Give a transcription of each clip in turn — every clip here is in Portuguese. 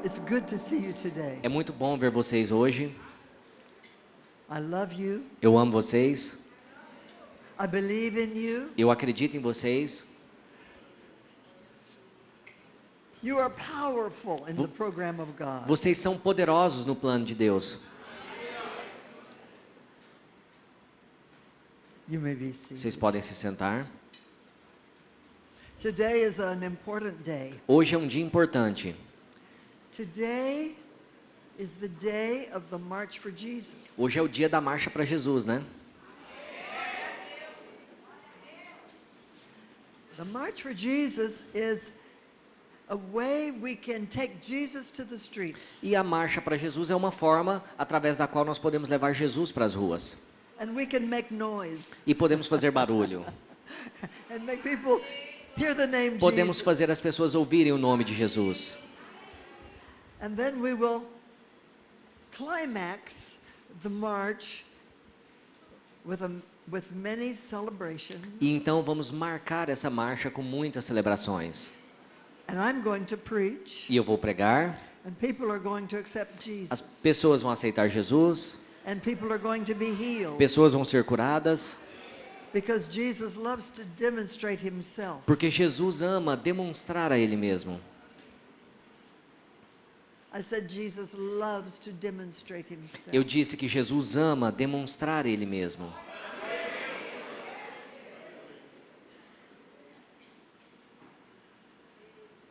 It's good to see you today. É muito bom ver vocês hoje. I love you. Eu amo vocês. I believe in you. Eu acredito em vocês. You are powerful in the program of God. Vocês são poderosos no plano de Deus. You may be seated. Vocês podem se sentar. Today is an important day. Hoje é um dia importante. Today is the day of the March for Jesus. Hoje é o dia da marcha para Jesus, né? The March for Jesus is a way we can take Jesus to the streets. E a marcha para Jesus é uma forma através da qual nós podemos levar Jesus para as ruas. And we can make noise E podemos fazer barulho. and make people hear the name Podemos Jesus. fazer as pessoas ouvirem o nome de Jesus. And then we will climax the march with many celebrations. E então vamos marcar essa marcha com muitas celebrações. And I'm going to preach, E eu vou pregar, and people are going to accept as Jesus, pessoas vão aceitar Jesus, and people are going to be healed, pessoas vão ser curadas, because Jesus loves to demonstrate himself. porque Jesus ama demonstrar a Ele mesmo. I said Jesus loves to demonstrate himself. Eu disse que Jesus ama demonstrar Ele mesmo.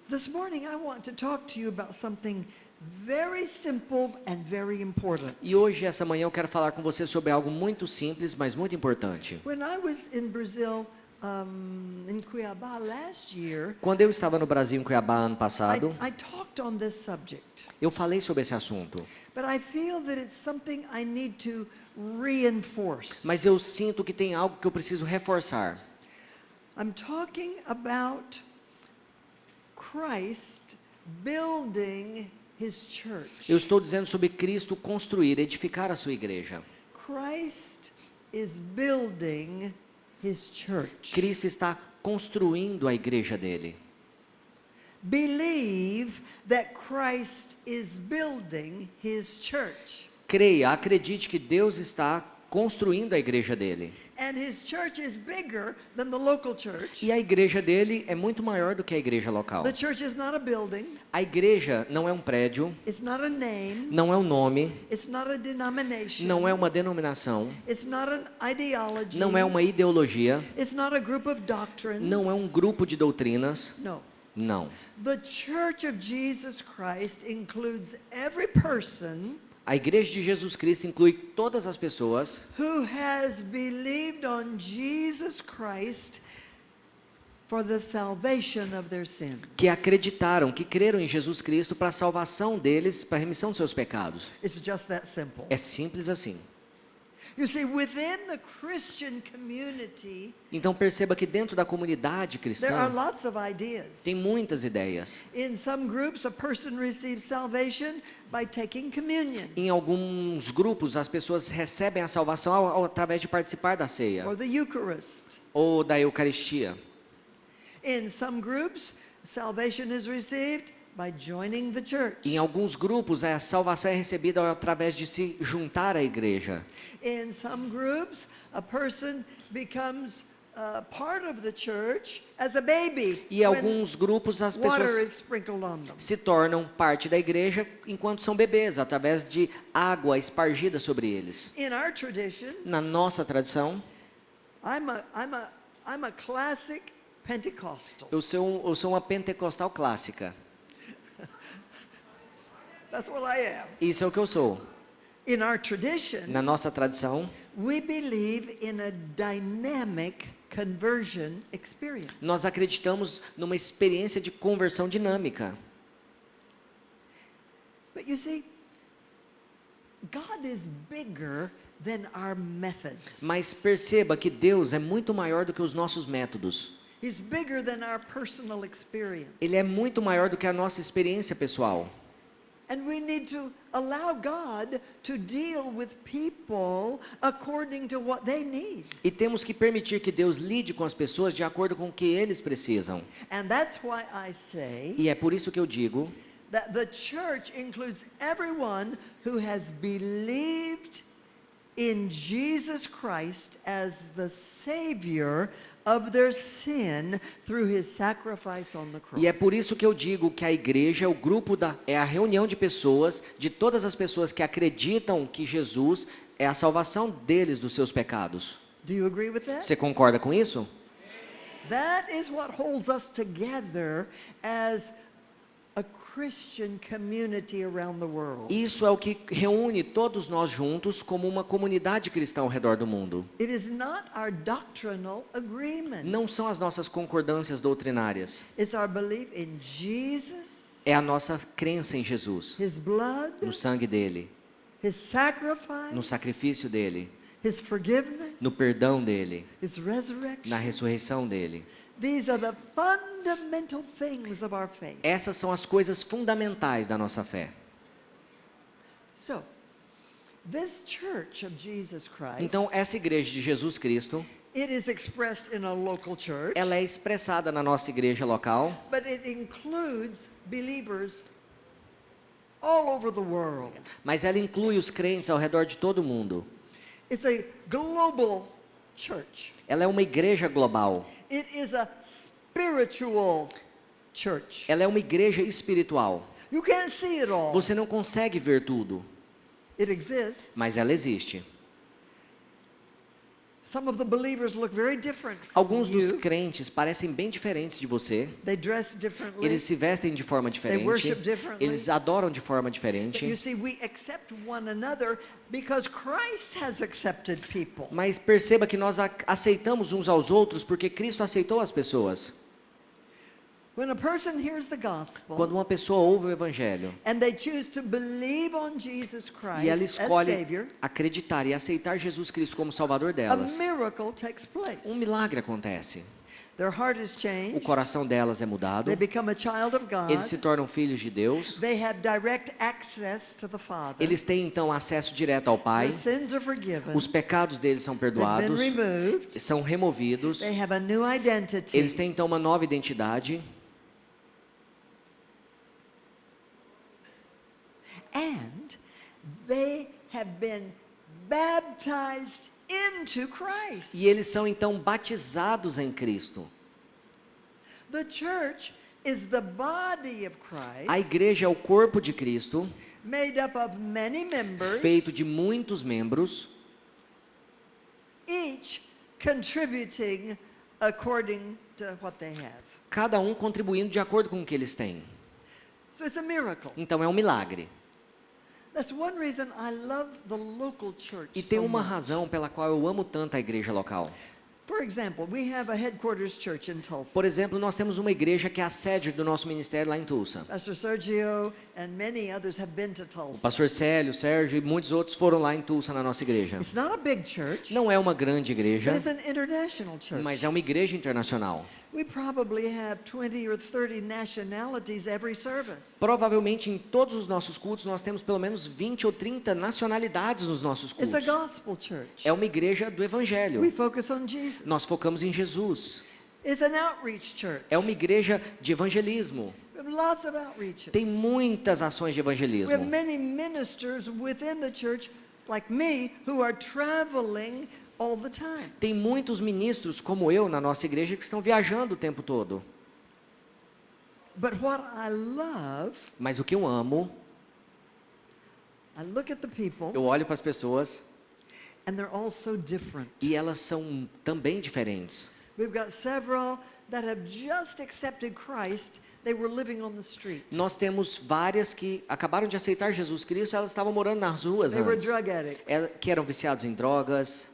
This morning I want to talk to you about something very simple and very important. E hoje, essa manhã, eu quero falar com você sobre algo muito simples, mas muito importante. When I was in Brazil, in Cuiabá last year, Quando eu estava no Brasil, em Cuiabá, ano passado, I talked on this subject, eu falei sobre esse assunto. but I feel that it's something I need to reinforce. Mas eu sinto que tem algo que eu preciso reforçar. I'm talking about Christ building his church. Eu estou dizendo sobre Cristo construir, edificar a sua igreja. Christ is building his church. Cristo está construindo a igreja dele. Believe that Christ is building his church. Creia, acredite que Deus está construindo a igreja dele. And his church is bigger than the local church. E a igreja dele é muito maior do que a igreja local. The church is not a building, A igreja não é um prédio, it's not a name, não é um nome, it's not a denomination, não é uma denominação, it's not an ideology, não é uma ideologia, it's not a group of doctrines. não é um grupo de doutrinas. No. Não. The church of Jesus Christ includes every person A igreja de Jesus Cristo inclui todas as pessoas who has believed on Jesus Christ for the salvation of their sins. que acreditaram, que creram em Jesus Cristo para a salvação deles, para a remissão de seus pecados. It's just that simple. É simples assim. You see, within the Christian community, Então perceba que dentro da comunidade there are cristã lots of ideas. tem muitas ideias. In some groups, a person receives salvation by taking communion Em alguns grupos, as pessoas recebem a salvação através de participar da ceia or the Eucharist. ou da Eucaristia. In some groups, salvation is received by joining the church. Em alguns grupos, a salvação é recebida através de se juntar à igreja. In some groups, a person becomes part of the church as a baby E em alguns grupos, as water pessoas is sprinkled on them. se tornam parte da igreja enquanto são bebês, através de água espargida sobre eles. In our tradition, Na nossa tradição, I'm a classic Pentecostal. eu sou uma pentecostal clássica. That's what I am. Isso é o que eu sou. In our tradition, Na nossa tradição, we believe in a dynamic conversion experience. nós acreditamos numa experiência de conversão dinâmica. But you see, God is bigger than our methods. Mas perceba que Deus é muito maior do que os nossos métodos. He's bigger than our personal experience. Ele é muito maior do que a nossa experiência pessoal. And we need to allow God to deal with people according to what they need. E temos que permitir que Deus lide com as pessoas de acordo com o que eles precisam. And that's why I say E é por isso que eu digo that the church includes everyone who has believed in Jesus Christ as the Savior of their sin through his sacrifice on the cross. E é por isso que eu digo que a igreja é o grupo é a reunião de pessoas, de todas as pessoas que acreditam que Jesus é a salvação deles dos seus pecados. Do you agree with that? Você concorda com isso? That is what holds us together as a Christian community around the world. Isso é o que reúne todos nós juntos como uma comunidade cristã ao redor do mundo. It is not our doctrinal agreement. Não são as nossas concordâncias doutrinárias. It's our belief in Jesus, É a nossa crença em Jesus, his blood, no sangue dele, his sacrifice, no sacrifício dele, his forgiveness, no perdão dele, his resurrection. na ressurreição dele. These are the fundamental things of our faith. Essas são as coisas fundamentais da nossa fé. So, this church of Jesus Christ, Então, essa igreja de Jesus Cristo, it is expressed in a local church, ela é expressada na nossa igreja local, but it includes believers all over the world. mas ela inclui os crentes ao redor de todo o mundo. It's a global church. Ela é uma igreja global. It is a spiritual church. Ela é uma igreja espiritual. You can't see it all. Você não consegue ver tudo, It exists. mas ela existe. Some of the believers look very different from Alguns dos you. crentes parecem bem diferentes de você. They dress differently. Eles se vestem de forma diferente. worship differently. Eles adoram de forma But you diferente. see, we accept one another because Christ has accepted people. Mas perceba que nós aceitamos uns aos outros porque Cristo aceitou as pessoas. When a person hears the gospel Quando uma pessoa ouve o evangelho and they choose to believe on Jesus e ela Christ as escolhe Savior, acreditar e aceitar Jesus Cristo como Salvador a delas, miracle takes place. um milagre acontece. Their heart is O changed. coração delas é mudado. They become a child of God. Eles se tornam filhos de Deus. They have direct access to the Father. Eles têm então acesso direto ao Pai. Their sins are forgiven. Os pecados deles são They've been perdoados, removed. são removidos. They have a new identity. Eles têm então uma nova identidade. And they have been baptized into Christ. E eles são então batizados em Cristo. The church is the body of Christ, A igreja é o corpo de Cristo, made up of many members, feito de muitos membros, each contributing according to what they have. cada um contribuindo de acordo com o que eles têm. So it's a miracle. Então é um milagre. That's one reason I love the local church E tem so uma much. razão pela qual eu amo tanto a igreja local. For example, we have a headquarters church in Tulsa. Por exemplo, nós temos uma igreja que é a sede do nosso ministério lá em Tulsa. Pastor Sergio and many others have been to O Tulsa. pastor Célio, Sérgio e muitos outros foram lá em Tulsa na nossa igreja. It's not a big church, Não é uma grande igreja, but it's an international church. mas é uma igreja internacional. We probably have 20 or 30 nationalities every service. Provavelmente em todos os nossos cultos nós temos pelo menos 20 ou 30 nacionalidades nos nossos It's a cultos. gospel church. É uma igreja do We evangelho. focus on Jesus. Nós focamos em Jesus. It's an outreach church. É uma igreja de evangelismo. We have lots of outreaches. Tem muitas ações de We have evangelismo. many ministers within the church, like me, who are traveling all the time. Tem muitos ministros como eu na nossa igreja que estão viajando o tempo todo. But what I love, Mas o que eu amo, I look at the people, eu olho para as pessoas and they're all so different. e elas são também diferentes. We've got several that have just accepted Christ. They were living on the street. Nós temos várias que acabaram de aceitar Jesus Cristo, elas estavam morando nas ruas They were antes. drug addicts. Que eram viciados em drogas,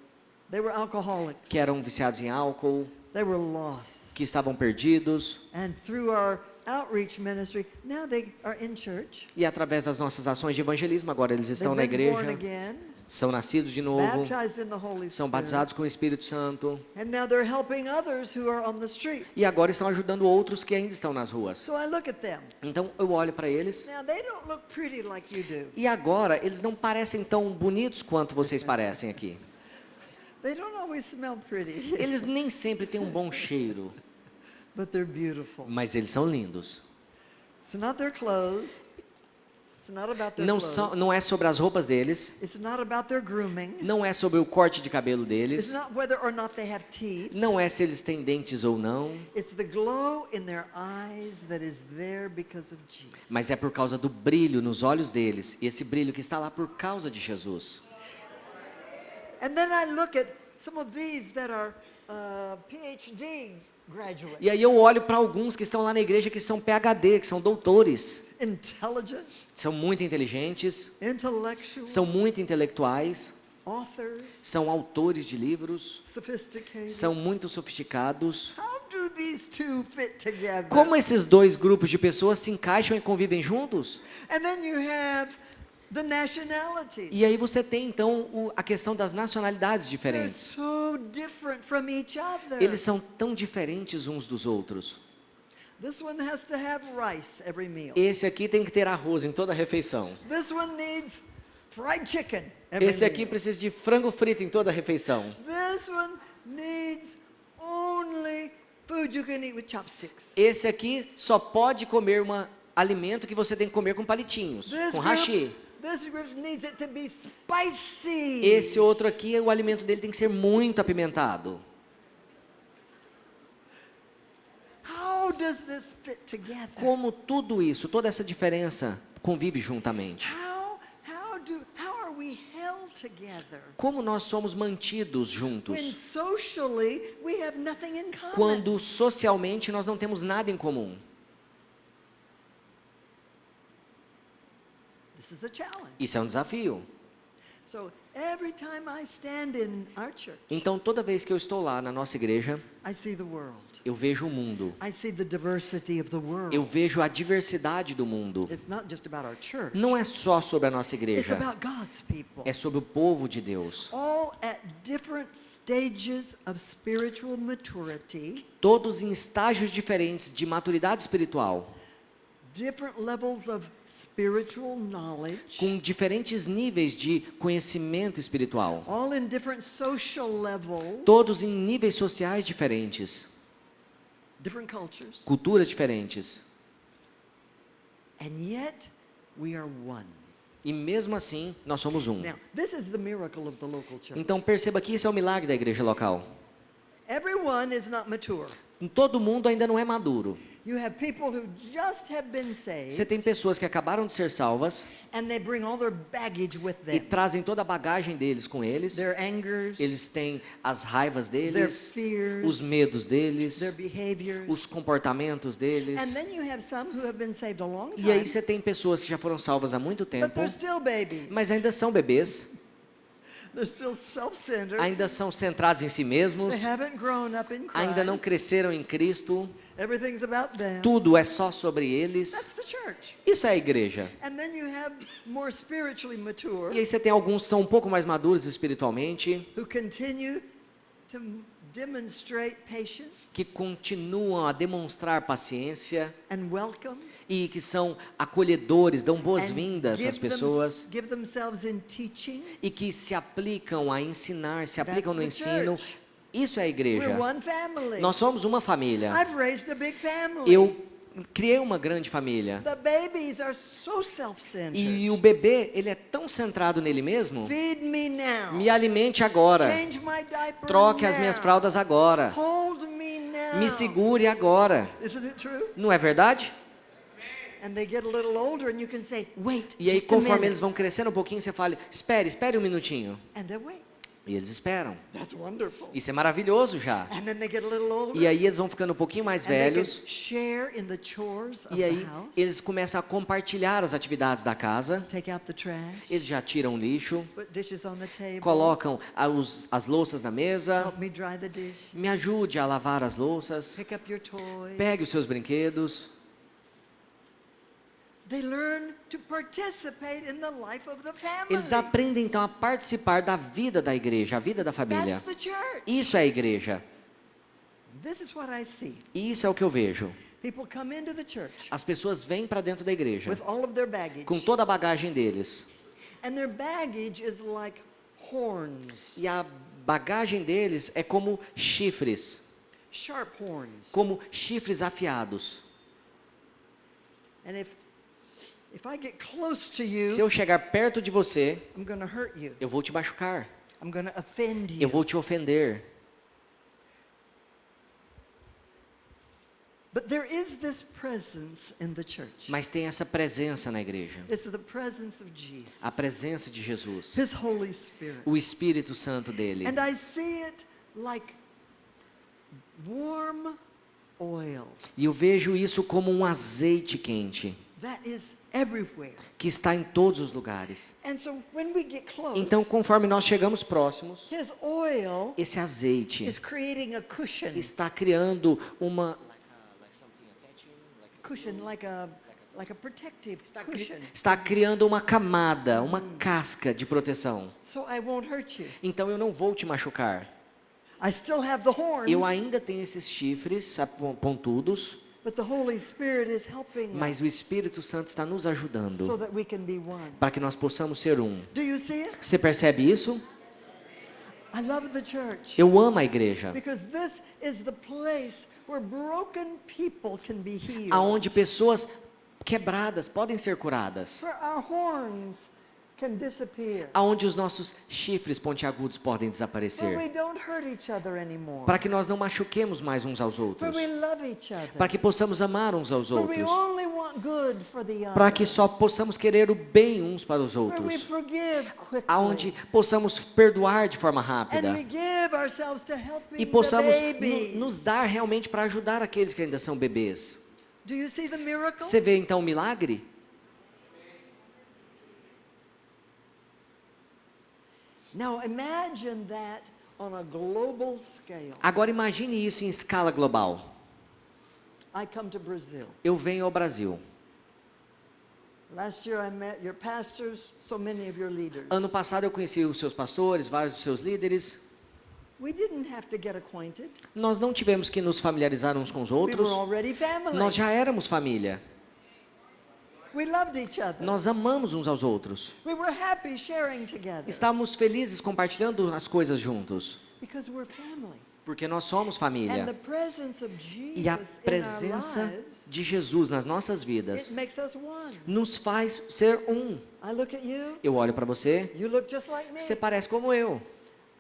They were alcoholics. que eram viciados em álcool, They were lost. que estavam perdidos. And through our outreach ministry, now they are in church. E através das nossas ações de evangelismo, agora eles estão na They've been born igreja, again, são nascidos de novo, baptized in the Holy são Spirit. batizados com o Espírito Santo. And now they're helping others who are on the street. E agora estão ajudando outros que ainda estão nas ruas. So I look at them. Então eu olho para eles. Now they don't look pretty like you do. E agora eles não parecem tão bonitos quanto vocês parecem aqui. They don't always smell pretty, Eles nem sempre têm um bom cheiro, but they're beautiful. mas eles são lindos. It's not their clothes. not about their Não, clothes. não é sobre as roupas deles. It's not about their grooming. Não é sobre o corte de cabelo It's deles. not whether or not they have teeth. Não é se eles têm dentes ou não. It's the glow in their eyes that is there because of Jesus. Mas é por causa do brilho nos olhos deles. E esse brilho que está lá por causa de Jesus. And then I look at some of these that are PhD graduates. E aí eu olho para alguns que estão lá na igreja que são PhD, que são doutores. Intelligent, São muito inteligentes, intellectual, são muito intelectuais, authors, são autores de livros, sophisticated. são muito sofisticados. How do these two fit together? Como esses dois grupos de pessoas se encaixam e convivem juntos? And then you have the nationalities. E aí você tem então a questão das nacionalidades They're diferentes. so different from each other. Eles são tão diferentes uns dos outros. This one has to have rice every meal. Esse aqui tem que ter arroz em toda refeição. This one needs fried chicken every Esse aqui meal. precisa de frango frito em toda refeição. This one needs only food you can eat with chopsticks. Esse aqui só pode comer um alimento que você tem que comer com palitinhos, This com hashi. this group needs it to be spicy. Esse outro aqui, o alimento dele tem que ser muito apimentado. How does this fit together? Como tudo isso, toda essa diferença convive juntamente? How are we held together? Como nós somos mantidos When juntos? socially we have nothing in common. Quando socialmente nós não temos nada em comum. This is a challenge. Isso é um desafio. So every time I stand in our church, Então, toda vez que eu estou lá na nossa igreja, I see the world. eu vejo o mundo. I see the diversity of the world. Eu vejo a diversidade do mundo. It's not just about our church. Não é só sobre a nossa It's igreja, about God's people. é sobre o povo de Deus. All at different stages of spiritual maturity, Todos em estágios diferentes de maturidade espiritual, different levels of spiritual knowledge, com diferentes níveis de conhecimento espiritual. all in different social levels, Todos em níveis sociais diferentes, different cultures, culturas diferentes. and yet we are one. E mesmo assim, nós somos um. Now, this is the miracle of the local church. Então perceba que isso é o milagre da igreja local. Everyone is not mature. Todo mundo ainda não é maduro. You have people who just have been saved, Você tem pessoas que acabaram de ser salvas and they bring all their baggage with e them. trazem toda a bagagem deles com eles. Their angers, Eles têm as raivas their deles, fears, os medos deles, their behaviors. os comportamentos deles. And then you have some who have been saved a long E aí time, você tem pessoas que já foram salvas há muito but tempo, they're still babies. mas ainda são bebês, They're still self-centered. ainda são centrados em si mesmos, They haven't grown up in Christ. ainda não cresceram em Cristo. Everything's about them. Tudo é só sobre eles. That's the church. Isso é a igreja. And then you have more spiritually mature E aí você tem alguns que são um pouco mais maduros espiritualmente, who continue to demonstrate patience que continuam a demonstrar paciência and welcome e que são acolhedores, dão and boas-vindas às pessoas give themselves in teaching. e que se aplicam a ensinar, se aplicam no That's the ensino. church. Isso é a igreja. We're one family. Nós somos uma família. I've raised a big family. Eu criei uma grande família. The babies are so self-centered. E o bebê, ele é tão centrado nele mesmo. Feed me now. Me alimente agora. Change my diaper Troque as now. minhas fraldas agora. Hold me now. Me segure agora. Isn't it true? Não é verdade? And they get a little older and you can say, wait, E aí, just a conforme minute. eles vão crescendo um pouquinho, você fala, espere um minutinho. And they wait. E eles esperam. That's wonderful. Isso é maravilhoso já. And then they get a little older. E aí eles vão ficando um pouquinho mais and they can velhos. share in the chores of E aí the house. eles começam a compartilhar as atividades da casa. Take out the trash. Eles já tiram o lixo, Put dishes on the table. colocam as louças na mesa. Help me dry the dish. Me ajude a lavar as louças. Pick up your toys. Pegue os seus brinquedos. They learn to participate in the life of the family. Eles aprendem então a participar da vida da igreja, a vida da família. That's the church. Isso é a igreja. This is what I see. E isso é o que eu vejo. People come into the church As pessoas vêm para dentro da igreja with all of their baggage. com toda a bagagem deles. And their baggage is like horns, E a bagagem deles é como chifres, sharp horns. como chifres afiados. And if If I get close to Se you, eu chegar perto de você, I'm going to hurt you. eu vou te machucar. I'm going to offend Eu you. vou te ofender. But there is this presence in the church. Mas tem essa presença na igreja. It's the presence of Jesus. A presença de Jesus. His Holy Spirit. O Espírito Santo dele. And I see it like warm oil E eu vejo isso como um azeite quente, that is everywhere. que está em todos os lugares. And so when we get close, Então, conforme nós chegamos próximos, his oil esse azeite is creating a cushion. está criando uma Cushion like a protective cushion. está criando uma camada, uma casca de proteção. So I won't hurt you. Então eu não vou te machucar. I still have the horns, Eu ainda tenho esses chifres pontudos, but the Holy Spirit is helping mas o us Espírito Santo está nos so ajudando that we can be one. para que nós possamos ser um. Do you see it? Você percebe isso? I love the church Eu amo a igreja, because this is the place where broken people can be healed. aonde pessoas quebradas podem ser curadas, Where our horns can disappear. aonde os nossos chifres pontiagudos podem Where desaparecer, we don't hurt each other anymore. para que nós não machuquemos mais uns aos outros, Where we love each other. para que possamos amar uns aos Where we outros, only want good for the other. para que só possamos querer o bem uns para os Where we outros, forgive quickly. aonde possamos perdoar de forma And rápida we give ourselves to helping e possamos the babies. nos dar realmente para ajudar aqueles que ainda são bebês. Do you see the miracle? Você vê então o milagre? Now imagine that on a global scale. Agora imagine isso em escala global. I come to Brazil. Eu venho ao Brasil. Last year I met your pastors, so many of your leaders. Ano passado eu conheci os seus pastores, vários dos seus líderes. We didn't have to get acquainted. Nós não tivemos que nos familiarizar uns com os We outros. were already family. Nós já éramos família. We loved each other. Nós amamos uns aos outros. We were happy sharing together Estávamos felizes compartilhando as coisas juntos. because we're family. Porque nós somos And the família. presence of E a Jesus in our presença lives, de Jesus nas nossas it vidas makes us one. nos faz ser um. I look at you, Eu olho para você, you look just like me. você parece como eu.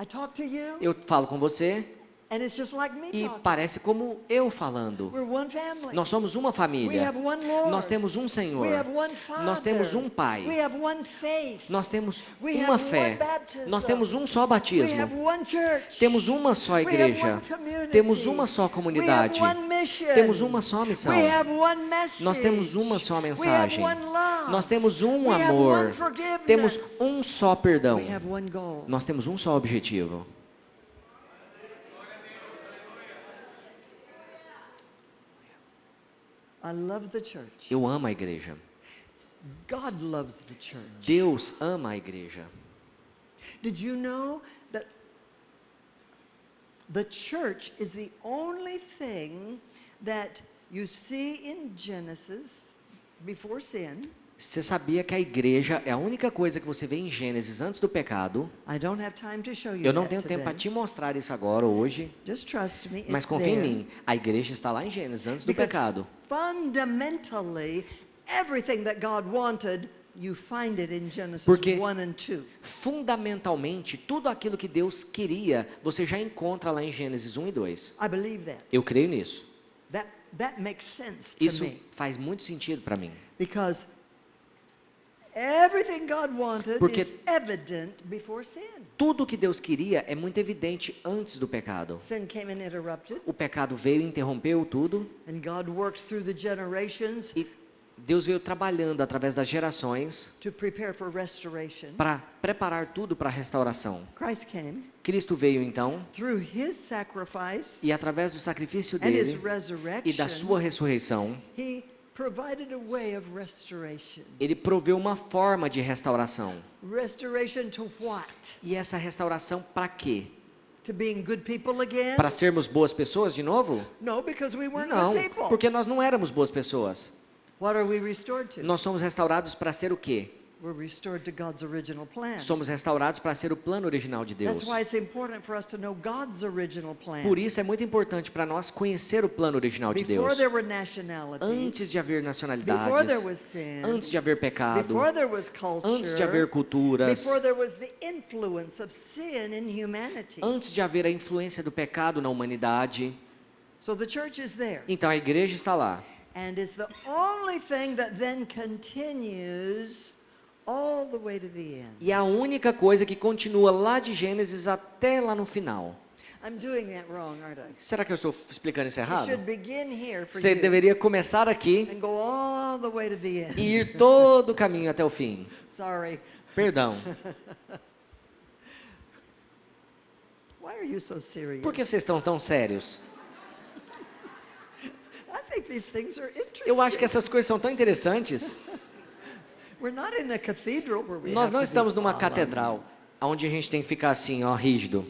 I talk to you, Eu falo com você and it's just like me e talking. parece como eu falando. We're one family. Nós somos uma We família. have one Lord. Nós temos um Senhor. We have one Father. Nós temos um Pai. We have one faith. Nós temos We uma have fé. one baptism. Nós temos um só We batismo. have one church. Temos uma só We have igreja. one community. Temos uma só comunidade. We have one mission. Temos uma só missão. We have one message. Nós temos uma só mensagem. We have one love. Nós temos um We have amor. one forgiveness. Temos um só perdão. We have one goal. Nós temos um só objetivo. I love the church. Eu amo a igreja. God loves the church. Deus ama a igreja. Did you know that the church is the only thing that you see in Genesis before sin? Você sabia que a igreja é a única coisa que você vê em Gênesis antes do pecado? I don't have time to show you Eu não that tenho tempo para today. te mostrar isso agora, hoje. Just trust me, Mas it's confia em there. mim, a igreja está lá em Gênesis antes do Because pecado. fundamentally, everything that God wanted, you find it in Genesis Porque 1 and 2. fundamentalmente, tudo aquilo que Deus queria, você já encontra lá em Gênesis 1 e 2. I believe that. Eu creio nisso. That makes sense to Isso me. faz muito sentido para mim. Because everything God wanted Porque- is evident before sin. Tudo que Deus queria é muito evidente antes do pecado. Sin came and interrupted, O pecado veio e interrompeu tudo, and God worked through the generations e Deus veio trabalhando através das gerações to prepare for restoration. para preparar tudo para a restauração. Christ came Cristo veio então, through his sacrifice e através do sacrifício and his dele e da resurrection, sua ressurreição, he provided a way of restoration. ele proveu uma forma de restauração. Restoration to what? E essa restauração para quê? To being good people again? Para sermos boas pessoas de novo? No, because we weren't Não, good people. porque nós não éramos boas pessoas. What are we restored to? Nós somos restaurados para ser o quê? We're restored to God's original plan. Somos restaurados para ser o plano original de Deus. That's why it's important for us to know God's original plan. Por isso é muito importante para nós conhecer o plano original de Before Deus. there were nationalities, Antes de haver before there nacionalidades, was sin, antes de haver pecado, before there was culture, antes de haver culturas, before there was the influence of sin in humanity. antes de haver a influência do pecado na humanidade. So the church is there. Então a igreja está lá. And it's the only thing that then continues all the way to the end. E a única coisa que continua lá de Gênesis até lá no final. I'm doing that wrong, aren't I? Será que eu estou explicando isso It errado? should begin here for Você you deveria começar aqui and go all the way to the end. e ir todo o caminho até o fim. Sorry. Perdão. Why are you so serious? Por que vocês estão tão sérios? I think these things are interesting. Eu acho que essas coisas são tão interessantes. We're not in a cathedral where we Nós have não to estamos be numa solemn. catedral, onde a gente tem que ficar assim, ó, rígido.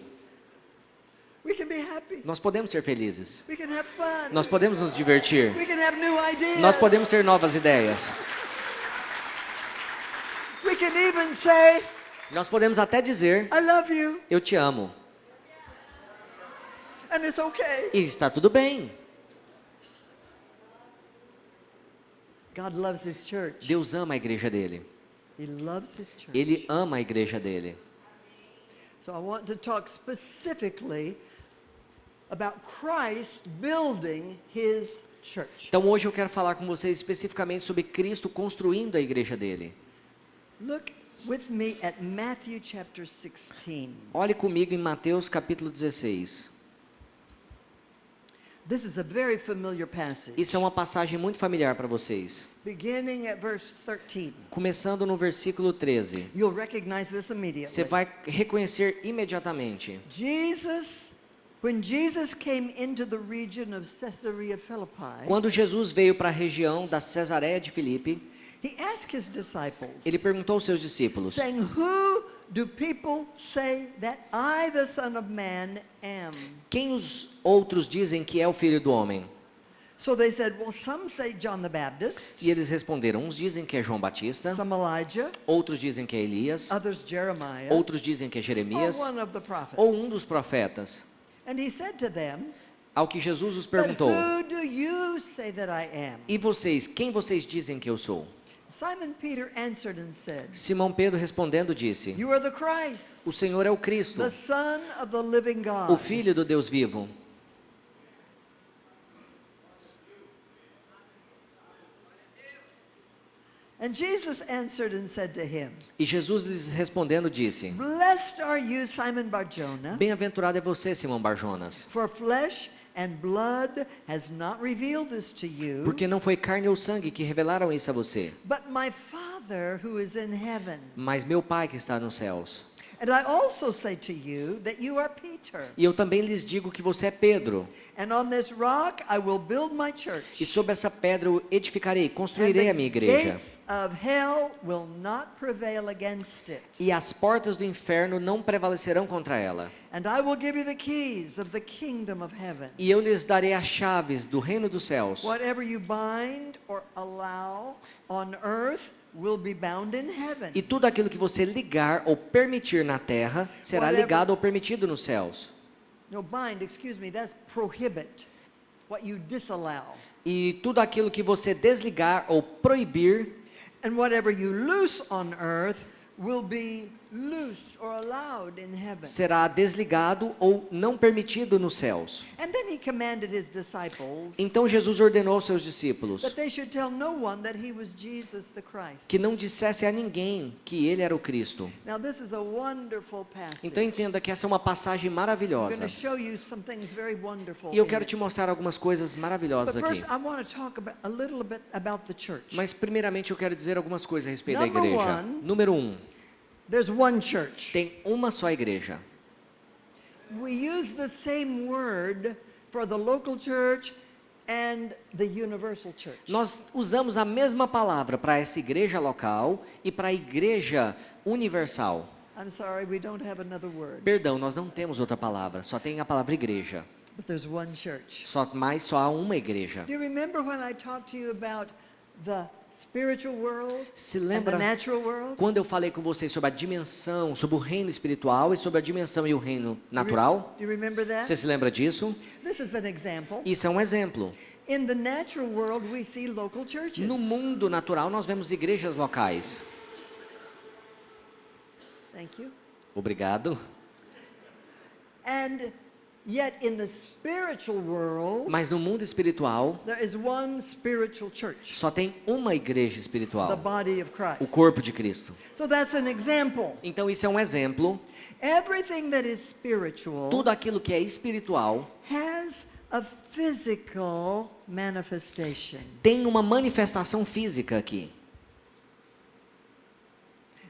We can be happy. Nós podemos ser felizes. We can have fun. Nós podemos nos divertir. We can have new ideas. Nós podemos ter novas ideias. We can even say, Nós podemos até dizer, I love you, eu te amo. and it's okay. E está tudo bem. God loves His church. Deus ama a igreja dele. He loves His church. Ele ama a igreja dele. So I want to talk specifically about Christ building His church. Então hoje eu quero falar com vocês especificamente sobre Cristo construindo a igreja dele. Look with me at Matthew chapter 16. Olhe comigo em Mateus capítulo 16. This is a very familiar passage. Isso é uma passagem muito familiar para vocês. Beginning at verse 13. Começando no versículo 13. You'll recognize this immediately. Você vai reconhecer imediatamente. When Jesus came into the region of Caesarea Philippi, Quando Jesus veio para a região da Cesareia de Filipe, He asked His disciples, ele perguntou aos seus discípulos: saying, "Who do people say that I, the Son of Man, am?" quem os outros dizem que é o Filho do Homem? So they said, "Well, some say John the Baptist, E eles responderam: uns dizem que é João Batista, some Elijah, outros dizem que é Elias, others Jeremiah, outros dizem que é or Jeremias, one of the prophets." ou um dos profetas. And He said to them, Ao que Jesus os "But perguntou: who do you say that I am?" e vocês, quem vocês dizem que eu sou? Simon Peter answered and said, Simão Pedro respondendo disse: "You are the Christ, o Senhor é o Cristo, the Son of the living God." o Filho do Deus vivo. And Jesus answered and said to him, E Jesus lhes respondendo disse: "Blessed are you, Simon Bar-Jonah, bem-aventurado é você, Simão Barjonas, for flesh and blood has not revealed this to you, porque não foi carne ou sangue que revelaram isso a você, but my Father who is in heaven. mas meu Pai que está nos céus. And I also say to you that you are Peter, E eu também lhes digo que você é Pedro, and on this rock I will build my church, e sobre essa pedra eu edificarei, and construirei a minha the igreja. gates of hell will not prevail against it. E as portas do inferno não prevalecerão contra ela. And I will give you the keys of the kingdom of heaven. E eu lhes darei as chaves do reino dos céus. Whatever you bind or allow on earth will be bound in heaven. E tudo aquilo que você ligar ou permitir na terra será Whatever- ligado ou permitido nos céus. No, bind, excuse me, that's prohibit. What you disallow. E tudo aquilo que você desligar ou proibir, And whatever you loose on earth will be loosed or allowed in heaven. será desligado ou não permitido nos céus. And then he commanded his disciples Então Jesus ordenou aos seus discípulos that they should tell no one that he was Jesus the Christ. que não dissesse a ninguém que ele era o Cristo. Now this is a wonderful passage. Então entenda que essa é uma passagem I'm maravilhosa. going to show you some things very wonderful. E eu in quero it. te mostrar algumas coisas maravilhosas But aqui. first, I want to talk a little bit about the church. Mas primeiramente eu quero dizer algumas coisas a respeito da Number igreja. one. Número 1, There's one church. tem uma só igreja. We use the same word for the local church and the universal church. Nós usamos a mesma palavra para essa igreja local e para a igreja universal. I'm sorry, we don't have another word. Perdão, nós não temos outra palavra, só tem a palavra igreja. But there's one church. Só há uma igreja. Do you remember when I talked to you about the spiritual world Se and the lembra natural world? quando eu falei com vocês sobre a dimensão, sobre o reino espiritual e sobre a dimensão e o reino natural? Do you remember that? Você se lembra disso? This is an example. Isso é um exemplo. In the natural world, we see local churches. No mundo natural, nós vemos igrejas locais. Thank you. Obrigado. And yet in the spiritual world, Mas no mundo espiritual, there is one spiritual church, só tem uma igreja the espiritual, body of o Christ. corpo de Cristo. So that's an example. Então isso é um exemplo. Everything that is spiritual Tudo aquilo que é espiritual has a physical manifestation. tem uma manifestação física aqui.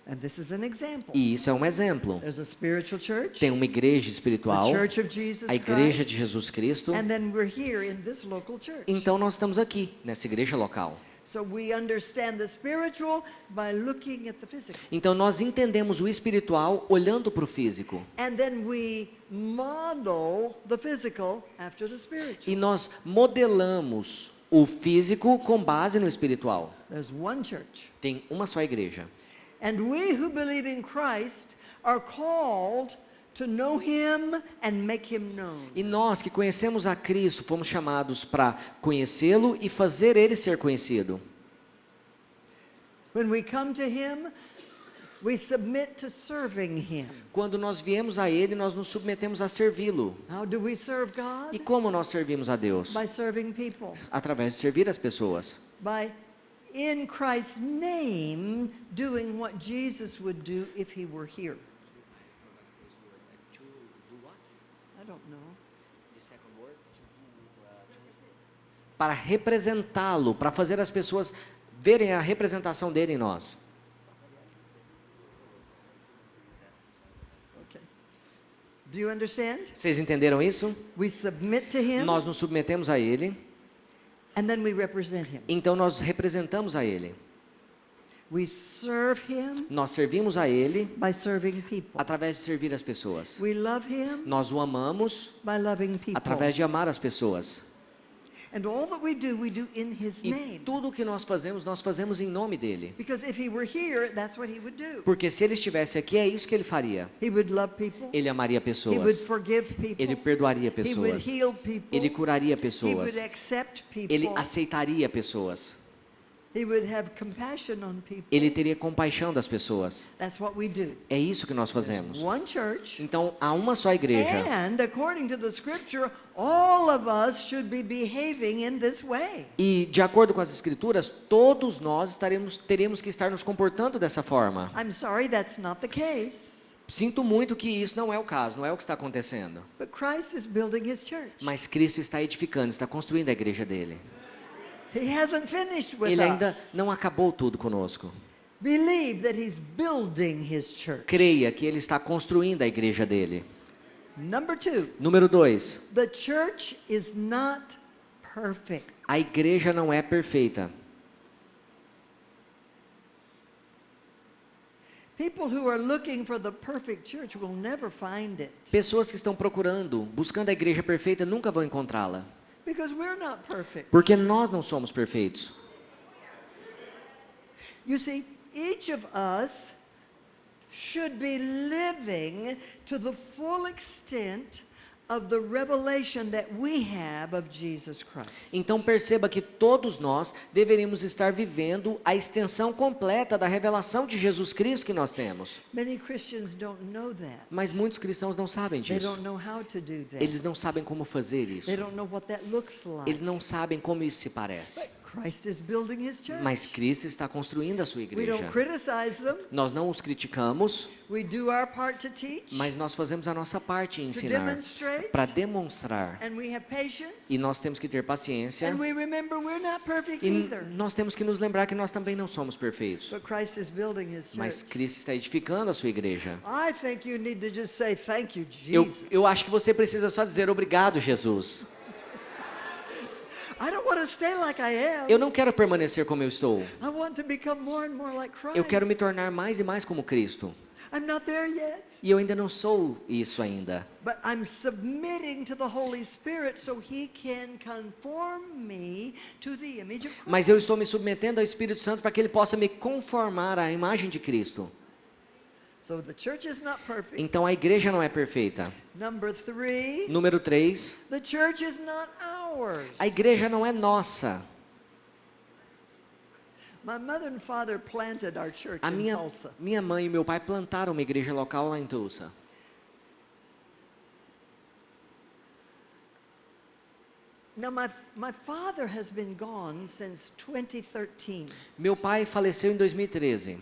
And this is an example. E isso é um exemplo. There's a spiritual church, Tem uma igreja the espiritual, church of Jesus a igreja Christ, de Jesus Cristo. and then we're here in this local church. Então nós estamos aqui, nessa igreja local. So we understand the spiritual by looking at the physical. Então nós entendemos o espiritual olhando para o físico. And then we model the physical after the spiritual. E nós modelamos o físico com base no espiritual. There's one church. Tem uma só igreja. And we who believe in Christ are called to know him and make him known. E nós que conhecemos a Cristo, fomos chamados para conhecê-lo e fazer ele ser conhecido. When we come to him, we submit to serving him. Quando nós viemos a ele, nós nos submetemos a servi-lo. How do we serve E God? como nós servimos a Deus? By serving people. Através de servir as pessoas. By, in Christ's name, doing what Jesus would do if he were here. I don't know. Para representá-lo, para fazer as pessoas verem a representação dele em nós. Okay. Do you understand? Vocês entenderam isso? We submit to him Nós nos submetemos a ele, and then we represent him. então nós representamos a ele. We serve him Nós servimos a ele by serving people. através de servir as pessoas. We love him Nós o amamos by loving people. através de amar as pessoas. And all that we do in his E name. tudo o que nós fazemos em nome dele. Because if he were here, that's what he would do. Porque se ele estivesse aqui, é isso que ele faria. He would love people. Ele amaria He would pessoas. forgive people. Ele perdoaria He would pessoas. heal people. Ele curaria He pessoas. would accept people. Ele aceitaria pessoas. He would have compassion on people. Ele teria compaixão das pessoas. That's what we do. É isso que nós fazemos. One church. Então, há uma só igreja. And according to the scripture, all of us should be behaving in this way. E, de acordo com as escrituras, todos nós teremos que estar nos comportando dessa forma. I'm sorry, that's not the case. Sinto muito que isso não é o caso, não é o que está acontecendo. But Christ is building his church. Mas Cristo está edificando, está construindo a igreja dele. He hasn't finished with Ele ainda us. não acabou tudo conosco. Believe that he's building his church. Creia que ele está construindo a igreja dele. Number 2, Número 2. the church is not perfect. A igreja não é perfeita. People who are looking for the perfect church will never find it. Pessoas que estão buscando a igreja perfeita, nunca vão encontrá-la. Because we're not perfect. Porque nós não somos perfeitos. You see, each of us should be living to the full extent of the revelation that we have of Jesus Christ. Então perceba que todos nós deveríamos estar vivendo a extensão completa da revelação de Jesus Cristo que nós temos. Many Christians don't know that. Mas muitos cristãos não sabem They disso. don't know how to do that. Eles não sabem como fazer isso. They don't know what that looks like. Eles não sabem como isso se parece. Christ is building his church. Mas Cristo está construindo a sua We igreja. don't criticize them. Nós não os criticamos, We do our part to teach, mas nós fazemos a nossa parte em to ensinar, demonstrate, para demonstrar. and we have patience. E nós temos que ter paciência. And we remember we're not perfect E either. nós temos que nos lembrar que nós também não somos perfeitos. But Christ is building his Mas church. Cristo está edificando a sua igreja. I think you need to just say thank you, Eu, Jesus. eu acho que você precisa só dizer obrigado, Jesus. I don't want to stay like I am. Eu não quero permanecer como eu estou. I want to become more and more like Christ. Eu quero me tornar mais e mais como Cristo. I'm not there yet. E eu ainda não sou isso ainda. But I'm submitting to the Holy Spirit so He can conform me to the image of Christ. Mas eu estou me submetendo ao Espírito Santo para que ele possa me conformar à imagem de Cristo. So the church is not perfect. Então a igreja não é perfeita. Number 3, Número 3, the church is not ours. a igreja não é nossa. My mother and father planted our church A in Tulsa. minha mãe e meu pai plantaram uma igreja local lá em Tulsa. Now my father has been gone since 2013. Meu pai faleceu em 2013.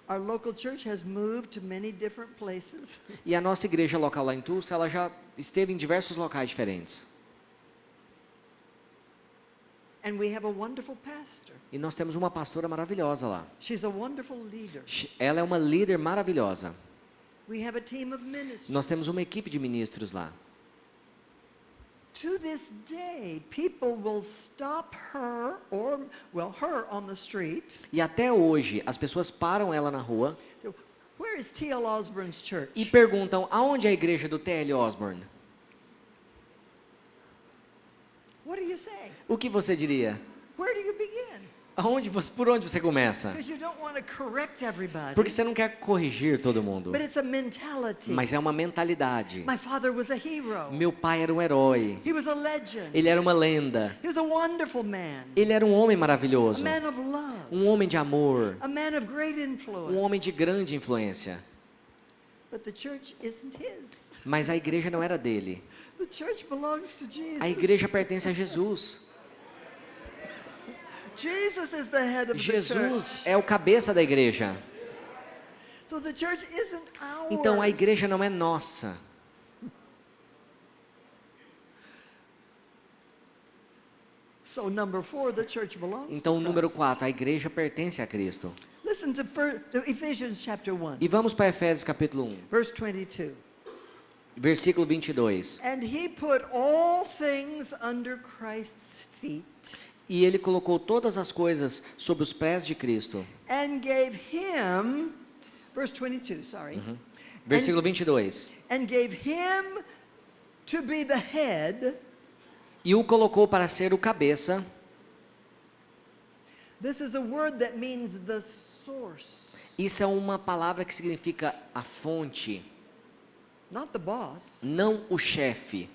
Our local church has moved to many different places. E a nossa igreja local lá em Tulsa, ela já esteve em diversos locais diferentes. And we have a wonderful pastor. E nós temos uma pastora maravilhosa lá. She's a wonderful leader. Ela é uma líder maravilhosa. We have a team of ministers. Nós temos uma equipe de ministros lá. To this day, people will stop her her on the street. E até hoje, as pessoas param ela na rua So, where is T.L. Osborne's church? e perguntam aonde é a igreja do T.L. Osborne. What do you say? O que você diria? Where do you begin? Por onde você começa? Because you don't want to correct everybody. Porque você não quer corrigir todo mundo. But it's a mentality. Mas é uma mentalidade. My father was a hero. Meu pai era um herói. He was a legend. Ele era uma lenda. He was a wonderful man. Ele era um homem A maravilhoso. man of love. Um homem de amor. A man of great influence. Um homem de grande influência. But the church isn't his. Mas a igreja não era dele. The church belongs to Jesus. A igreja pertence a Jesus. Jesus is the head of the Jesus church. é o cabeça da igreja. So the church isn't ours. Então a igreja não é nossa. So number 4, the church belongs Então to número Christ. 4, a igreja pertence a Cristo. Listen to Ephesians chapter 1, E vamos para Efésios capítulo 1, verse 22. versículo 22. And he put all things under Christ's feet E ele colocou todas as coisas sob os pés de Cristo. and gave him, verse 22, sorry. Versículo 22. And gave him to be the head. E o colocou para ser o cabeça. This is a word that means the source, Isso é uma palavra que significa a fonte, not the boss. não o chefe.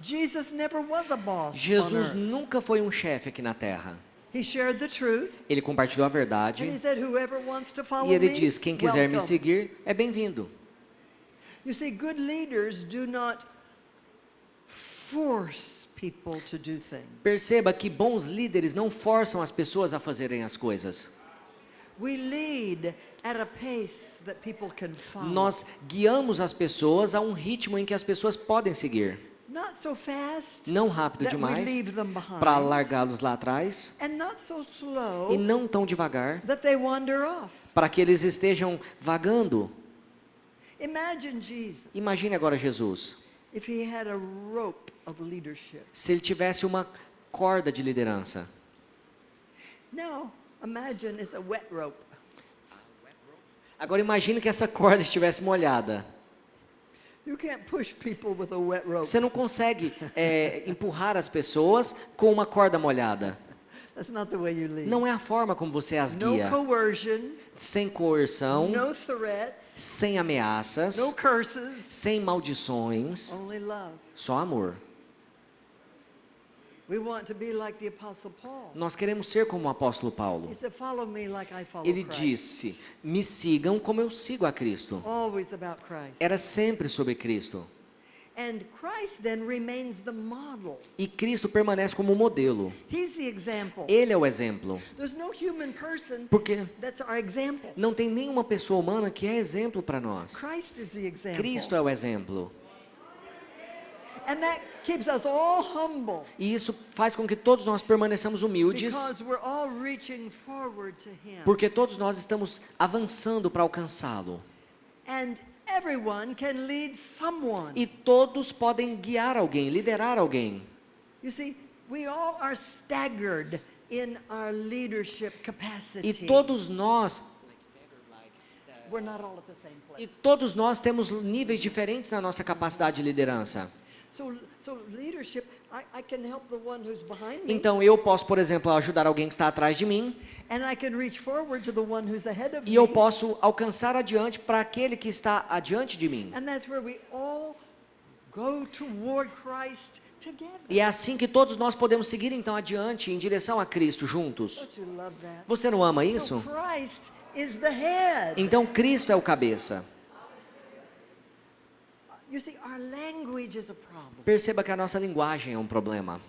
Jesus never was a boss on Jesus earth. nunca foi um chefe aqui na terra. He shared the truth, Ele compartilhou a and he verdade. said, whoever wants to follow E ele me, diz, quem quiser me welcome. seguir é bem-vindo. You see, good leaders do not force people to do things. Perceba que bons líderes não forçam as pessoas a fazerem as coisas. We lead at a pace that people can follow. Nós guiamos as pessoas a um ritmo em que as pessoas podem seguir. Not so fast Não rápido that we demais leave them behind, para largá-los lá atrás and not so e slow não tão devagar that they wander off. para que eles estejam vagando. Imagine Jesus Imagine agora Jesus, if he had a rope of leadership. se ele tivesse uma corda de liderança. Now, imagine it's a wet rope. Agora imagine que essa corda estivesse molhada. You can't push people with a wet rope. Você não consegue empurrar as pessoas com uma corda molhada. That's not the way you lead. Não é a forma como você as No guia. coercion, Sem coerção, no threats, sem ameaças, no curses, sem maldições, only love. só amor. We want to be like the Apostle Paul. Nós queremos ser como o apóstolo Paulo. He said, follow me like I follow Ele Christ. disse, me sigam como eu sigo a Cristo. Always about Christ. Era sempre sobre Cristo. And Christ then remains the model. E Cristo permanece como modelo. He's the example. Ele é o exemplo. There's no human person Porque that's our example. não tem nenhuma pessoa humana que é exemplo para nós. Christ is the example. Cristo é o exemplo. And that keeps us all humble E isso faz com que todos nós permaneçamos humildes, because we're all reaching forward to Him. porque todos nós estamos avançando para alcançá-lo. And everyone can lead someone. E todos podem guiar alguém, liderar alguém. You see, we all are staggered in our leadership capacity. E todos nós We're not all at the same E place. todos nós temos níveis diferentes na nossa capacidade de liderança. So leadership, I can help the one who's behind me, Então eu posso, por exemplo, ajudar alguém que está atrás de mim, and I can reach forward to the one who's ahead of e eu me. posso alcançar adiante para aquele que está adiante de mim. And that's where we all go toward Christ together. E é assim que todos nós podemos seguir então adiante em direção a Cristo juntos. Don't you love that? Você não ama So isso? Christ is the head. Então Cristo é o cabeça. You see, our language is a problem. Perceba que a nossa linguagem é um problema.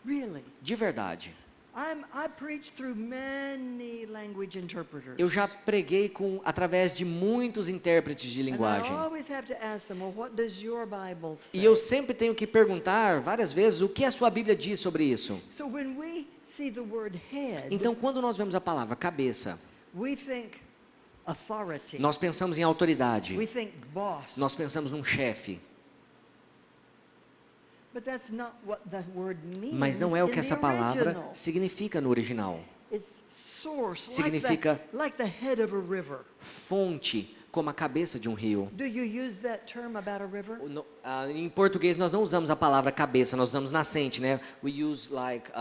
Really. De verdade. I preach through many language interpreters. Eu já preguei através de muitos intérpretes de And I linguagem. always have to ask them, well, what does your Bible say? E eu sempre tenho que perguntar várias vezes o que a sua Bíblia diz sobre isso. So when we see the word head, Então, quando nós vemos a palavra cabeça, we think authority. nós pensamos em autoridade. We think boss. Nós pensamos num chefe. But that's not what the word means. Mas não é o in que essa the palavra original. significa no original. It's source, Significa- like the head of a river. Fonte, como a cabeça de um rio. Do you use that term about a river? Em português nós não usamos a palavra cabeça, nós usamos nascente, né? We use like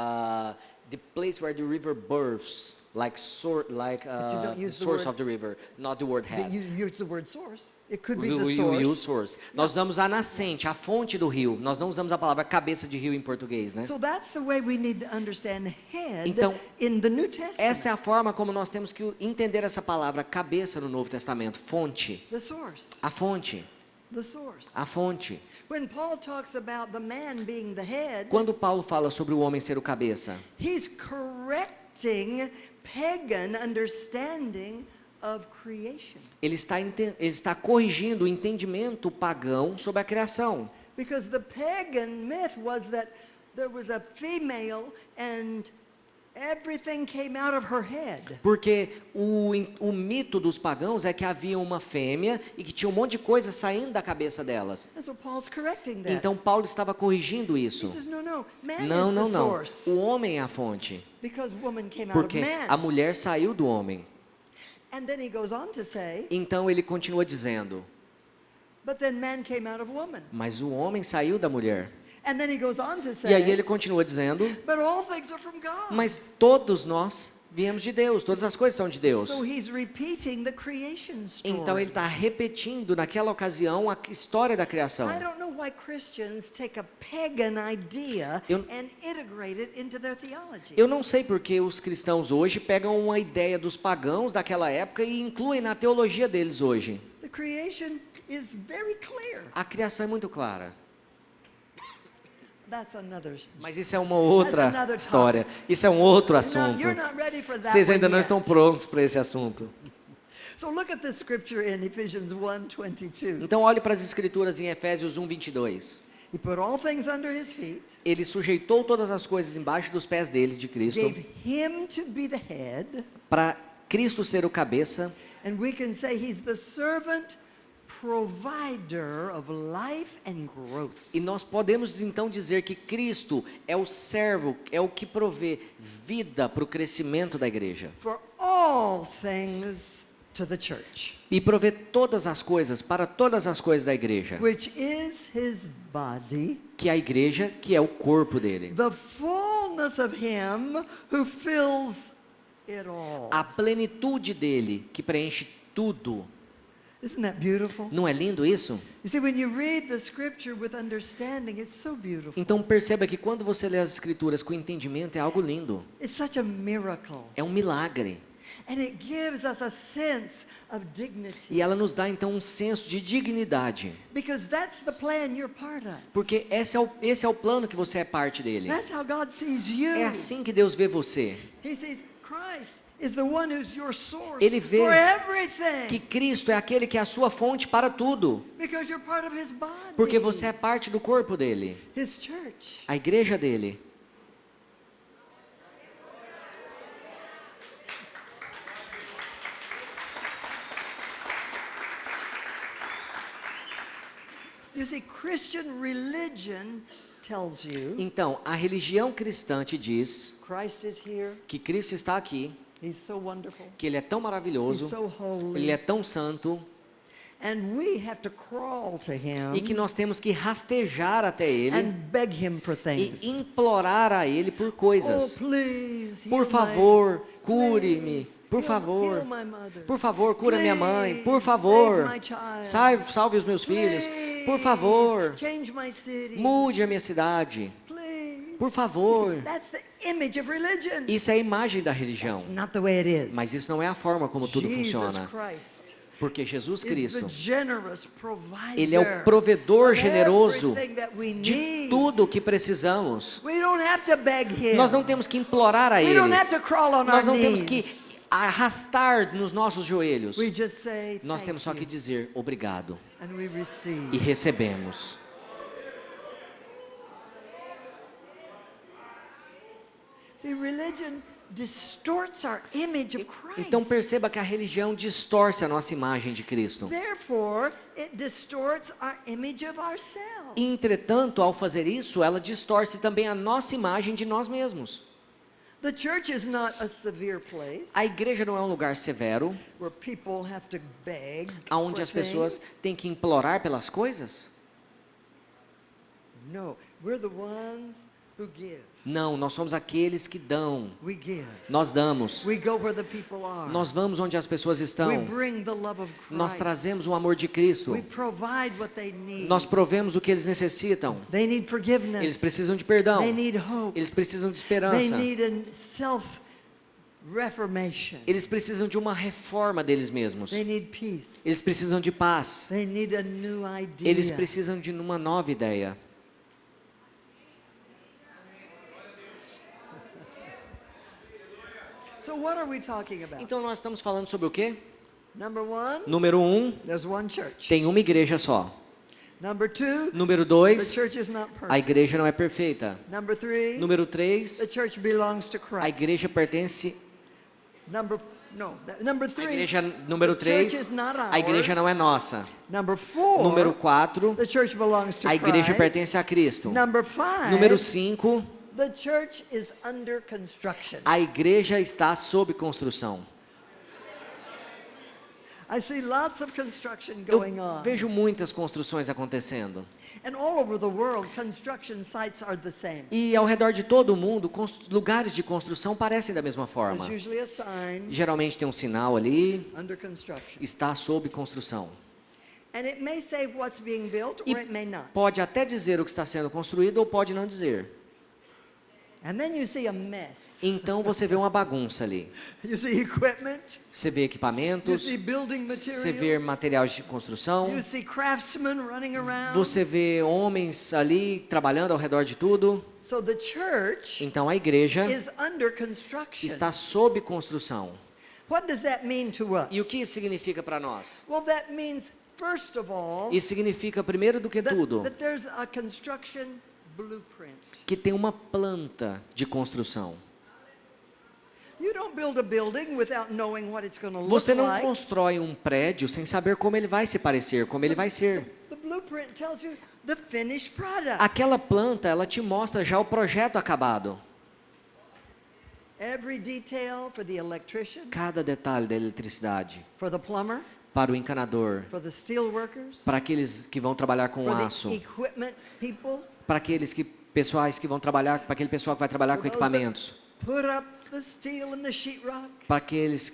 the place where the river births, like you don't the use the source word- of the river, not the word head. You use the word source. It could be We the use source. source. Nós usamos a nascente, a fonte do rio. Nós não usamos a palavra cabeça de rio em português, né? So that's the way we need to understand head Então, in the New Testament. Essa é a forma como nós temos que entender essa palavra cabeça no Novo Testamento, fonte. The source. A fonte, The source. a fonte. When Paul talks about the man being the head, Quando Paulo fala sobre o homem ser o cabeça, he's correcting pagan understanding of creation. ele está corrigindo o entendimento pagão sobre a criação. Because the pagan myth was that there was a female and everything came out of her head. Porque o mito dos pagãos é que havia uma fêmea e que tinha um monte de coisa saindo da cabeça delas. And so Paul's correcting that. Então Paulo estava corrigindo He isso. says, no, man Não, is the não, não. source. O homem é a fonte. Because woman came out Porque of a man. mulher saiu do homem. And then he goes on to say, Então ele continua dizendo, but then man came out of woman. mas o homem saiu da mulher. And then he goes on to E aí say, ele continua dizendo, but all things are from God. mas todos nós viemos de Deus, todas as coisas são de Deus. So he's repeating the creation story. Então ele está repetindo naquela ocasião a história da criação. I don't know why Christians take a pagan idea Eu- and integrate it into their theology. Eu não sei porque os cristãos hoje pegam uma ideia dos pagãos daquela época e incluem na teologia deles hoje. The creation is very clear. A criação é muito clara. That's another. Mas isso é uma outra That's another história. Isso é um outro No, assunto. you're not ready for that Vocês one ainda não yet. estão prontos para esse assunto. So look at the scripture in Ephesians 1:22. Então olhe para as escrituras em Efésios 1:22. He put all things under his feet, Ele sujeitou todas as coisas embaixo dos pés dele, de Cristo, gave him to be the head, para Cristo ser o cabeça. and we can say he's the servant provider of life and growth. E nós podemos então dizer que Cristo é o servo, é o que provê vida para o crescimento da igreja. For all things to the church, E provê todas as coisas para todas as coisas da igreja. which is his body, Que é a igreja, que é o corpo dele. the fullness of him who fills it all. A plenitude dele, que preenche tudo. Isn't that beautiful? Não é lindo isso? You see, when you read the scripture with understanding, it's so beautiful. Então perceba que quando você lê as escrituras com entendimento é algo lindo. It's such a miracle. É um milagre. And it gives us a sense of dignity. E ela nos dá então um senso de dignidade. Because that's the plan you're part of. Porque esse é o plano que você é parte dele. That's how God sees you. É assim que Deus vê você. He sees Christ is the one who's your source Ele vê for everything. que Cristo é aquele que é a sua fonte para tudo. Because you're part of his body. Porque você é parte do corpo dele. His church. A igreja dele. You see, Christian religion tells you Então, a religião cristã te diz Christ is here, que Cristo está aqui, He's so wonderful. que Ele é tão He's maravilhoso, so holy. Ele é tão santo, And we have to crawl to him e que nós temos que rastejar até and Ele beg him for e things. implorar a Ele por coisas. Oh, please, Por heal favor, my, cure-me. please, Por heal favor. my mother. Por favor, cura minha mãe. Por Please, favor, save my child. salve os meus filhos. Por Please, favor, change my city. mude a minha cidade. Please. Por You favor. see, that's the image of religion. Isso é a imagem da religião. Not the way it is. Mas isso não é a forma como tudo Jesus funciona. Christ Porque Jesus is the Cristo, generous provider Ele é o provedor of generoso everything that we de need. tudo o que precisamos. We don't have to beg him. Nós não temos que implorar a We Ele. don't have to crawl on Nós our não temos knees. que arrastar nos nossos joelhos. We just say, Nós "Thank temos só you," que dizer obrigado and we e receive. recebemos. See, religion distorts our image of Christ. Então perceba que a religião distorce a nossa imagem de Cristo. Therefore, it distorts our image of ourselves. Entretanto, ao fazer isso, ela distorce também a nossa imagem de nós mesmos. The church is not a severe place A igreja não é um lugar severo, where people have to beg onde for as pessoas things. têm que implorar pelas coisas. No, we're the ones who give. Não, nós somos aqueles que dão. We give. Nós damos. We go where the people are. Nós vamos onde as pessoas We estão. bring the love of Christ. Nós trazemos o amor de Cristo. We provide what they need. Nós provemos o que eles necessitam. They need forgiveness. Eles precisam de perdão. They need hope. Eles precisam de They esperança. need a self-reformation. Eles precisam de uma reforma deles mesmos. They need peace. Eles precisam de paz. They need a new idea. Eles precisam de uma nova ideia. So what are we talking about? Então nós estamos falando sobre o quê? Number one, Número 1, there's one church. tem uma igreja só. Number two, Número the 2, church is not a perfect. igreja não é perfeita. Number three, Número 3, the church belongs to Christ. a igreja pertence. Number A three, igreja número the church 3, is not ours. a igreja não é nossa. Number four, Número 4, the church belongs to a igreja Christ. pertence a Cristo. Number five, Número 5, the church is under construction. a igreja está sob construção. I see lots of construction Eu going on. vejo muitas construções acontecendo. And all over the world, construction sites are the same. E ao redor de todo o mundo, lugares de construção parecem da mesma forma. There's usually a sign, Geralmente tem um sinal ali, under construction. está sob construção. And it may say what's being built E or it may not. pode até dizer o que está sendo construído ou pode não dizer. And then you see a mess. Então você vê uma bagunça ali. You see equipment, Você vê you equipamentos, see building você vê materials, materiais de construção, you see craftsmen running around. você vê homens ali trabalhando ao redor de tudo. So the church Então a igreja is under construction. está sob construção. What does that mean to us? E o que isso significa para nós? Well, that means, first of all, Isso significa, primeiro do que tudo, that there's a construction blueprint. que tem uma planta de construção. You don't build a building without knowing what it's going to look Você não like. constrói um prédio sem saber como ele vai se parecer, como ele vai ser. The blueprint tells you the finished product. Aquela planta, ela te mostra já o projeto acabado. Every detail for the electrician, Cada detalhe da eletricidade. for the plumber, Para o encanador, for the steel workers, para aqueles que vão trabalhar com for aço, the equipment people, para aqueles pessoais que vão trabalhar, para aquele pessoal que vai trabalhar for com those that equipamentos, put up the steel and the sheetrock, para aqueles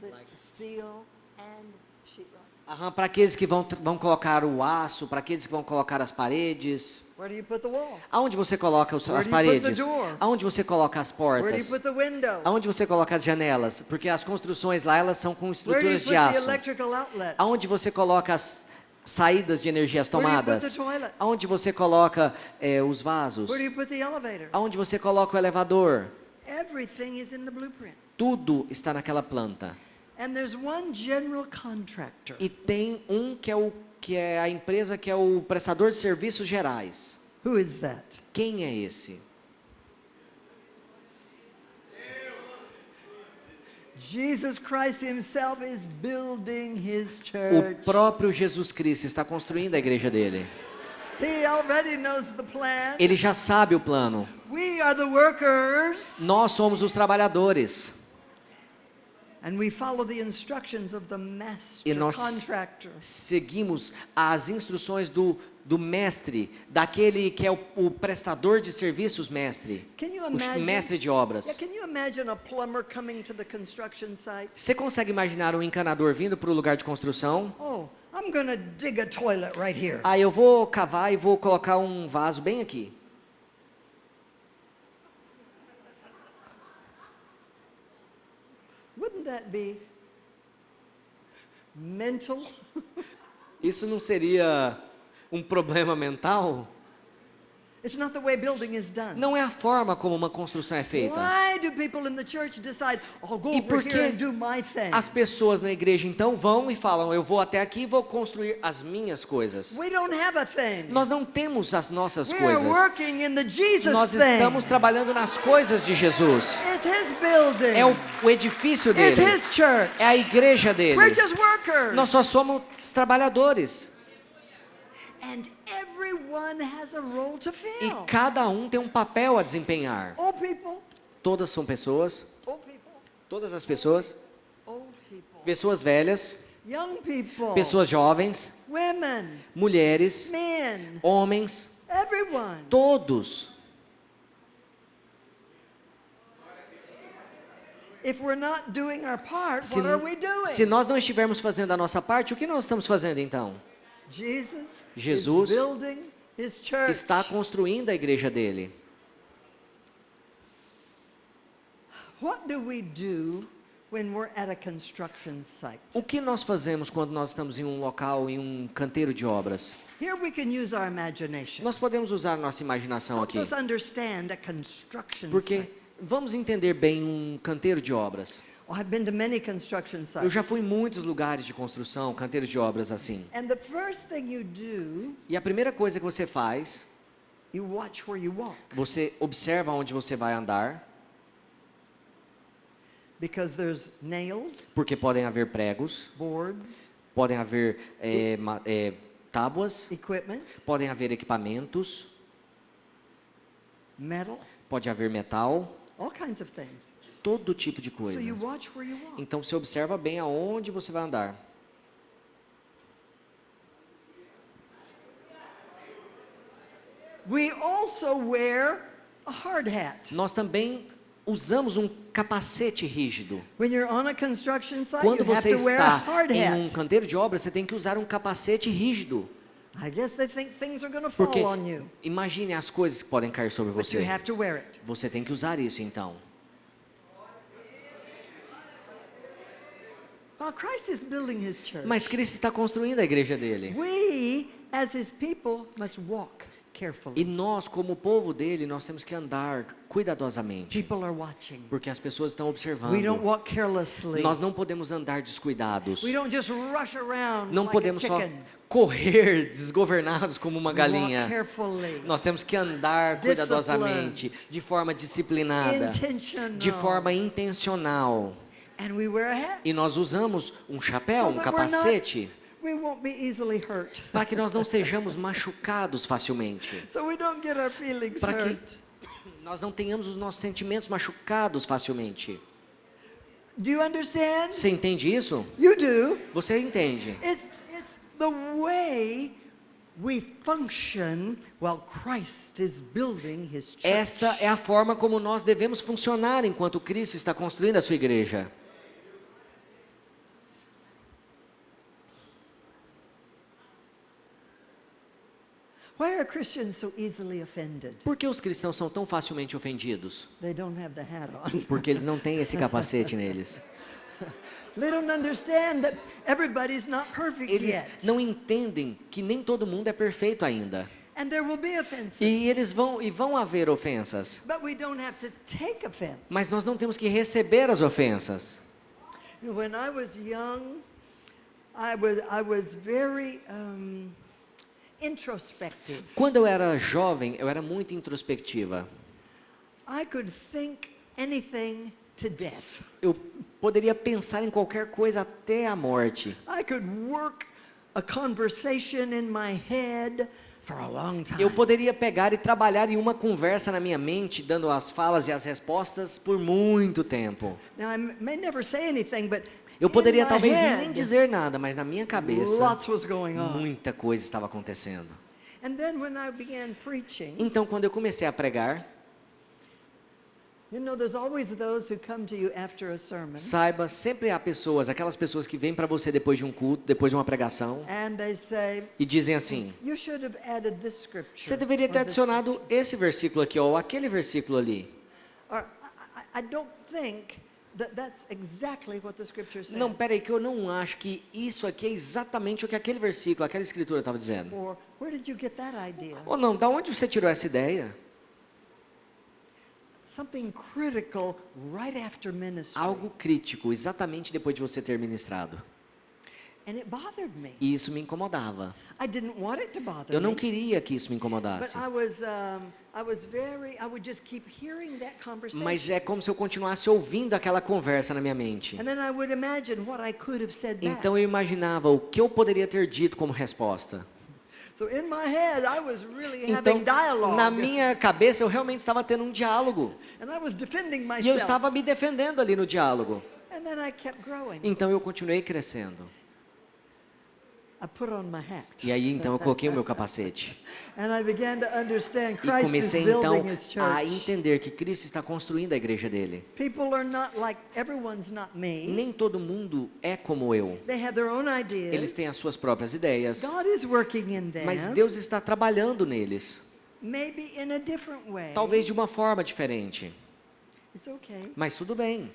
the steel and sheetrock. para aqueles que vão colocar o aço, para aqueles que vão colocar as paredes. Where do you put the wall? Aonde você coloca Where as do you put the paredes? door? Aonde você coloca as Where do you portas? put the window? Aonde você coloca as janelas? Porque as construções lá, elas são com Where do you estruturas put de the aço. electrical outlet? Aonde você coloca as saídas de energia, as Where do you put the tomadas? toilet? Aonde você coloca os vasos? Where do you put the elevator? Aonde você coloca o elevador? Everything is in the blueprint. Tudo está naquela planta. And there's one general contractor. E tem um que é a empresa que é o prestador de serviços gerais. Who is that? Quem é esse? Jesus Christ himself is building his O church. próprio Jesus Cristo está construindo a igreja dele. He already knows the plan. Ele já sabe o plano. We are the workers. Nós somos os trabalhadores. And we follow the instructions of the E master nós contractor. seguimos as instruções do mestre, daquele que é o prestador de serviços mestre, Can you o imagine? mestre de obras. Yeah, can you imagine a plumber coming to the construction site? Você consegue imaginar um encanador vindo para o lugar de construção? Oh, I'm going to dig a toilet right here. Ah, eu vou cavar e vou colocar um vaso bem aqui. Wouldn't that be mental? Isso não seria um problema mental? It's not the way building is done. Não é a forma como uma construção é feita. Why do people in the church decide, I'll go E over por here que and do my thing? as pessoas na igreja então vão e falam, eu vou até aqui e vou construir as minhas coisas? We don't have a thing. Nós não temos as nossas We are coisas. working in the Jesus Nós thing. estamos trabalhando nas coisas de Jesus. It's His building. É o edifício It's dele. His church. É a igreja dele. We're just workers. Nós só somos trabalhadores. And everyone has a role to E fill. cada um tem um papel a desempenhar. Old people, Todas são pessoas. old people, Todas as pessoas. old people. Pessoas velhas. Young people, Pessoas jovens. women, Mulheres. men, Homens. everyone. Todos. If we're not doing our part, Se, what are we doing? se nós não estivermos fazendo a nossa parte, o que nós estamos fazendo então? is Jesus building His church. Está construindo a igreja dele. What do we do when we're at a construction site? O que nós fazemos quando nós estamos em um local, em um canteiro de obras? Here we can use our imagination. Nós podemos usar nossa imaginação Helps aqui. us understand a construction Porque site. vamos entender bem um canteiro de obras. Well, I've been to many construction sites. Eu já fui em muitos lugares de construção, canteiros de obras assim. And the first thing you do, E a primeira coisa que você faz, you watch where you walk. você observa onde você vai andar, Because there's nails, porque podem haver pregos, boards, podem haver tábuas, equipment, podem haver equipamentos, metal, pode haver metal, all kinds of things. todo tipo de So coisa. you watch where you walk. Então você observa bem aonde você vai andar. We also wear a hard hat. Nós também usamos um capacete rígido. When you're on a construction site, Quando you have você to wear a está hard em um hat. canteiro de obras, você tem que usar um capacete rígido. I guess they think things are going to fall Porque on you, imagine as coisas que podem cair sobre but you você. have to wear it. Você tem que usar isso então. Well, Christ is building His church. Mas Cristo está construindo a igreja dele. We, as His people, must walk carefully. E nós, como povo dele, nós temos que andar cuidadosamente. People are watching. Porque as pessoas estão We don't observando. walk carelessly. Nós não podemos andar descuidados. We don't just rush around Não like podemos a só chicken. correr desgovernados como uma We galinha. walk carefully, Nós temos que andar cuidadosamente, de forma disciplinada, intentional, de forma intencional. and we wear a hat E nós usamos um chapéu, so um that we're not- capacete, we won't be easily hurt. para que nós não sejamos machucados facilmente. So we don't get our feelings Para que hurt. nós não tenhamos os nossos sentimentos machucados facilmente. Do you understand? Você entende isso? You do. Você entende? It's the way we function while Christ is building His church. Essa é a forma como nós devemos funcionar enquanto Cristo está construindo a sua igreja. Why are Christians so easily offended? Por que os cristãos são tão facilmente ofendidos? They don't have the hat on. Porque eles não têm esse capacete neles. They don't understand that everybody's not perfect Eles yet. não entendem que nem todo mundo é perfeito ainda. And there will be offenses. E eles vão haver ofensas. But we don't have to take offense. Mas nós não temos que receber as ofensas. You know, when I was young, I was very introspective. Quando eu era jovem, eu era muito introspectiva. I could think anything to death. Eu poderia pensar em qualquer coisa até a morte. I could work a conversation in my head for a long time. Eu poderia pegar e trabalhar em uma conversa na minha mente, dando as falas e as respostas por muito tempo. Now, I may never say anything, but Eu poderia in my talvez nem head, dizer nada, mas na minha cabeça, lots was going on. muita coisa estava acontecendo. And then when I began preaching, Então, quando eu comecei a pregar, you know, there's always those who come to you after a sermon, saiba, sempre há pessoas, aquelas pessoas que vêm para você depois de um culto, depois de uma pregação, and they say, e dizem assim: you should have added this scripture. você deveria ter or this adicionado esse versículo aqui, ou aquele versículo ali. Or I don't think that that's exactly what the scripture says. Não, peraí, que eu não acho que isso aqui é exatamente o que aquele versículo, aquela escritura estava dizendo. Or where did you get that idea? Ou não, da onde você tirou essa ideia? Something critical right after ministry. Algo crítico, exatamente depois de você ter ministrado. And it bothered me. E isso me incomodava. I didn't want it to bother Eu não me. queria que isso me But incomodasse. I would just keep hearing that conversation. Mas é como se eu continuasse ouvindo aquela conversa na minha mente. And then I would imagine what I could have said back. Então eu imaginava o que eu poderia ter dito como resposta. So in my head, I was really Então, having dialogue. na minha cabeça, eu realmente estava tendo um diálogo. And I was defending E eu myself. estava me defendendo ali no diálogo. And then I kept growing. Então eu continuei crescendo. I put on my hat. E aí então eu coloquei o meu capacete. And I began to understand E Christ is comecei então building his a church. entender que Cristo está construindo a igreja dele. People are not like everyone's not me. Nem todo mundo é como eu. They have their own ideas. Eles têm as suas próprias ideias. God is working in them. Mas Deus está trabalhando neles. Maybe in a different way. Talvez de uma forma diferente. It's okay. Mas tudo bem.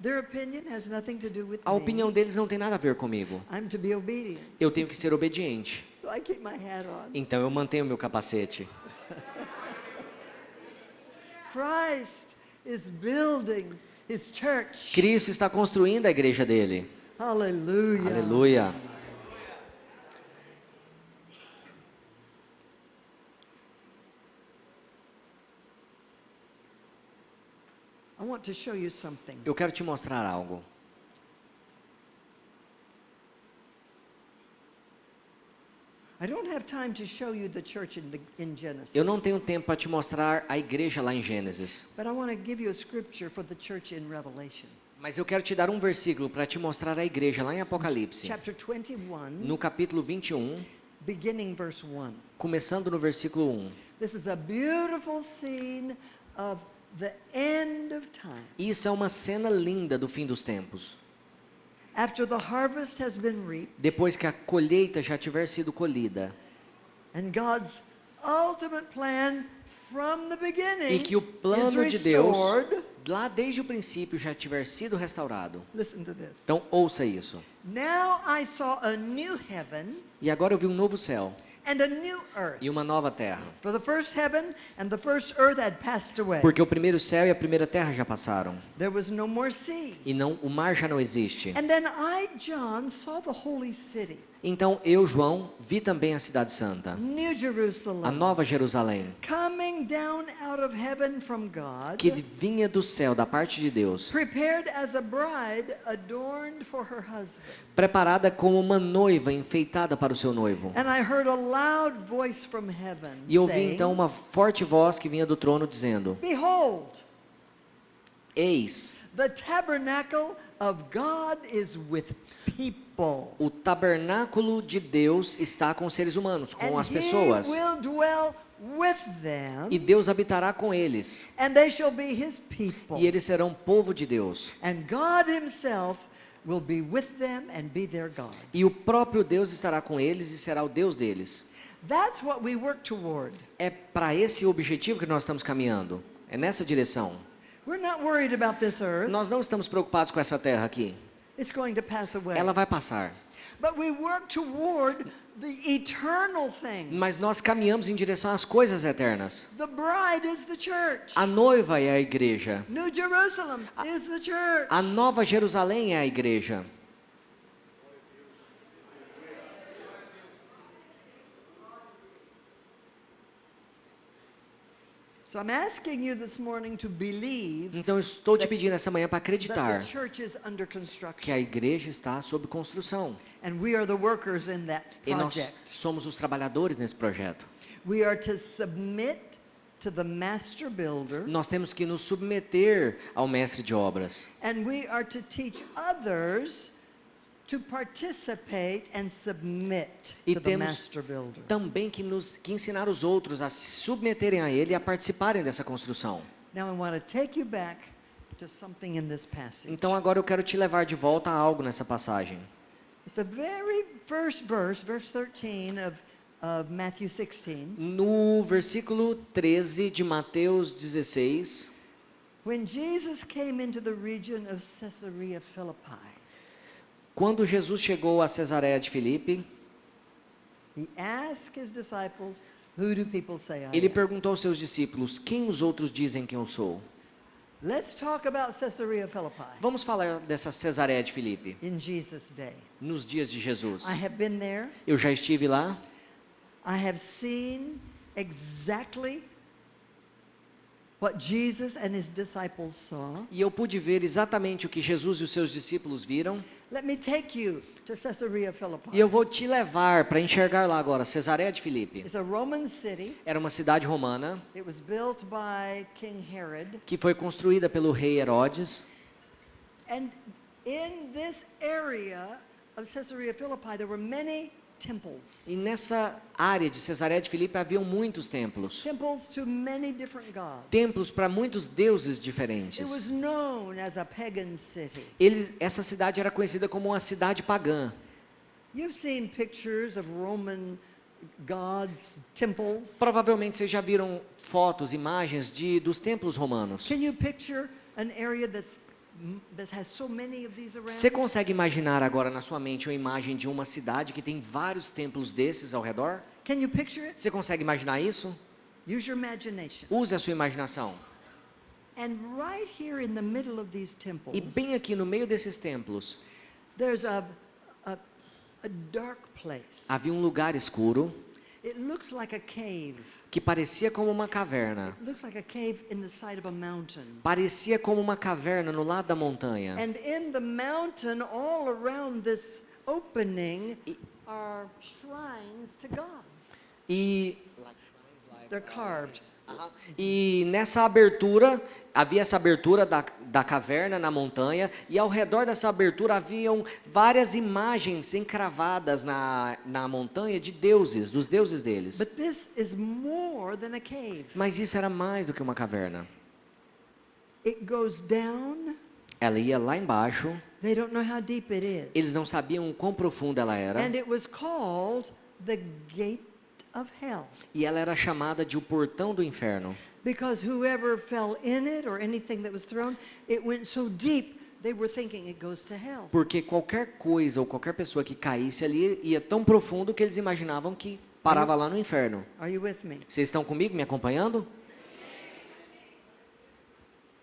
Their opinion has nothing to do with A me. opinião deles não tem nada a ver comigo. I'm to be obedient. Eu tenho que ser obediente. So I keep my hat on. Então eu mantenho meu capacete. Christ is building his church. Cristo está construindo a igreja dele. Hallelujah. Aleluia. I want to show you something. Eu quero te mostrar algo. I don't have time to show you the church in Genesis. Eu não tenho tempo para te mostrar a igreja lá em Gênesis. But I want to give you a scripture for the church in Revelation. Mas eu quero te dar um versículo para te mostrar a igreja lá em Apocalipse. Chapter 21, No capítulo 21, beginning verse 1. começando no versículo 1. This is a beautiful scene of the end of time. Isso é uma cena linda do fim dos tempos. After the harvest has been reaped Depois que a colheita já tiver sido colhida. and God's ultimate plan from the beginning E que o is plano de Deus, restored. lá desde o princípio, já tiver sido restaurado. Listen to this. Então ouça isso. Now I saw a new heaven E agora eu vi um novo céu and a new earth. e uma nova terra. For the first heaven and the first earth had passed away. Porque o primeiro céu e a primeira terra já passaram. There was no more sea. E não, o mar já não existe. And then I, John, saw the holy city, Então eu, João, vi também a cidade santa, New a Jerusalem, nova Jerusalém, coming down out of heaven from God, que vinha do céu, da parte de Deus, prepared as a bride adorned for her husband. preparada como uma noiva enfeitada para o seu noivo. And I heard a loud voice from heaven E ouvi saying, então uma forte voz que vinha do trono dizendo: Behold, Eis, the tabernacle of God is with people. o tabernáculo de Deus está com os seres humanos, com And as he pessoas. will dwell with them, E Deus habitará com eles. and they shall be his people. E eles serão povo de Deus. And God himself will be with them and be their God. E o próprio Deus estará com eles e será o Deus deles. That's what we work toward. É para esse objetivo que nós estamos caminhando. É nessa direção. We're not worried about this earth. Nós não estamos preocupados com essa terra aqui. It's going to pass away. Ela vai passar. But we work toward the eternal things. Mas nós caminhamos em direção às coisas eternas. The bride is the church. A noiva é a igreja. New Jerusalem is the church. A nova Jerusalém é a igreja. So I'm asking you this morning to believe Então eu estou te pedindo essa manhã para that acreditar the church is under que construction. a igreja está sob construção. And we are the workers in that E nós project. somos os trabalhadores nesse projeto. We are to submit to the master builder, Nós temos que nos submeter ao mestre de obras. and we are to teach others to participate and submit E to the temos master builder. também que ensinar os outros a se submeterem a ele e a participarem dessa construção. Now I want to take you back to something in this passage. Então agora eu quero te levar de volta a algo nessa passagem. The very first verse, verse 13 of Matthew 16, No versículo 13 de Mateus 16, when Jesus came into the region of Caesarea Philippi, quando Jesus chegou a Cesareia de Filipe, he asked his disciples, "Who do people say I ele am?" perguntou aos seus discípulos: quem os outros dizem que eu sou? Let's talk about Caesarea Philippi Vamos falar dessa Cesareia de Filipe, in Jesus' day. nos dias de Jesus. I have been there. Eu já estive lá, I have seen exactly what Jesus and his disciples saw. e eu pude ver exatamente o que Jesus e os seus discípulos viram. Let me take you to Caesarea Philippi. E eu vou te levar para enxergar lá agora, Cesareia de Filipe. It's a Roman city. Era uma cidade romana It was built by King Herod. que foi construída pelo rei Herodes. And in this area of Caesarea Philippi, there were many temples. E nessa área de Cesareia de Filipe haviam muitos templos. Temples to many different gods. Templos para muitos deuses It diferentes. was known as a pagan city. Essa cidade era conhecida como uma cidade pagã. You've seen pictures of Roman gods' temples. Provavelmente vocês já viram fotos, imagens dos templos romanos. Can you picture an area that has so many of these around? Você consegue imaginar agora na sua mente uma imagem de uma cidade que tem vários templos desses ao redor? Can you picture it? Você consegue imaginar isso? Use your imagination. Use a sua imaginação. And right here in the middle of these temples, E bem aqui no meio desses templos, there's a dark place. havia um lugar escuro It looks like a cave. que parecia como uma caverna. It looks like a cave in the side of a mountain. Parecia como uma caverna no lado da montanha. And in the mountain, all around this opening, are shrines to gods. E They're carved. E nessa abertura, havia essa abertura da caverna na montanha, e ao redor dessa abertura haviam várias imagens encravadas na montanha de deuses, dos deuses deles. But this is more than a cave. Mas isso era mais do que uma caverna. It goes down. Ela ia lá embaixo, They don't know how deep it is. eles não sabiam o quão profunda ela era, And it was called the gate of hell. e ela era chamada de o portão do inferno. Because whoever fell in it or anything that was thrown, it went so deep, they were thinking it goes to hell. Porque qualquer coisa ou qualquer pessoa que caísse ali ia tão profundo que eles imaginavam que parava lá no inferno. Are you with me? Vocês estão comigo, me acompanhando?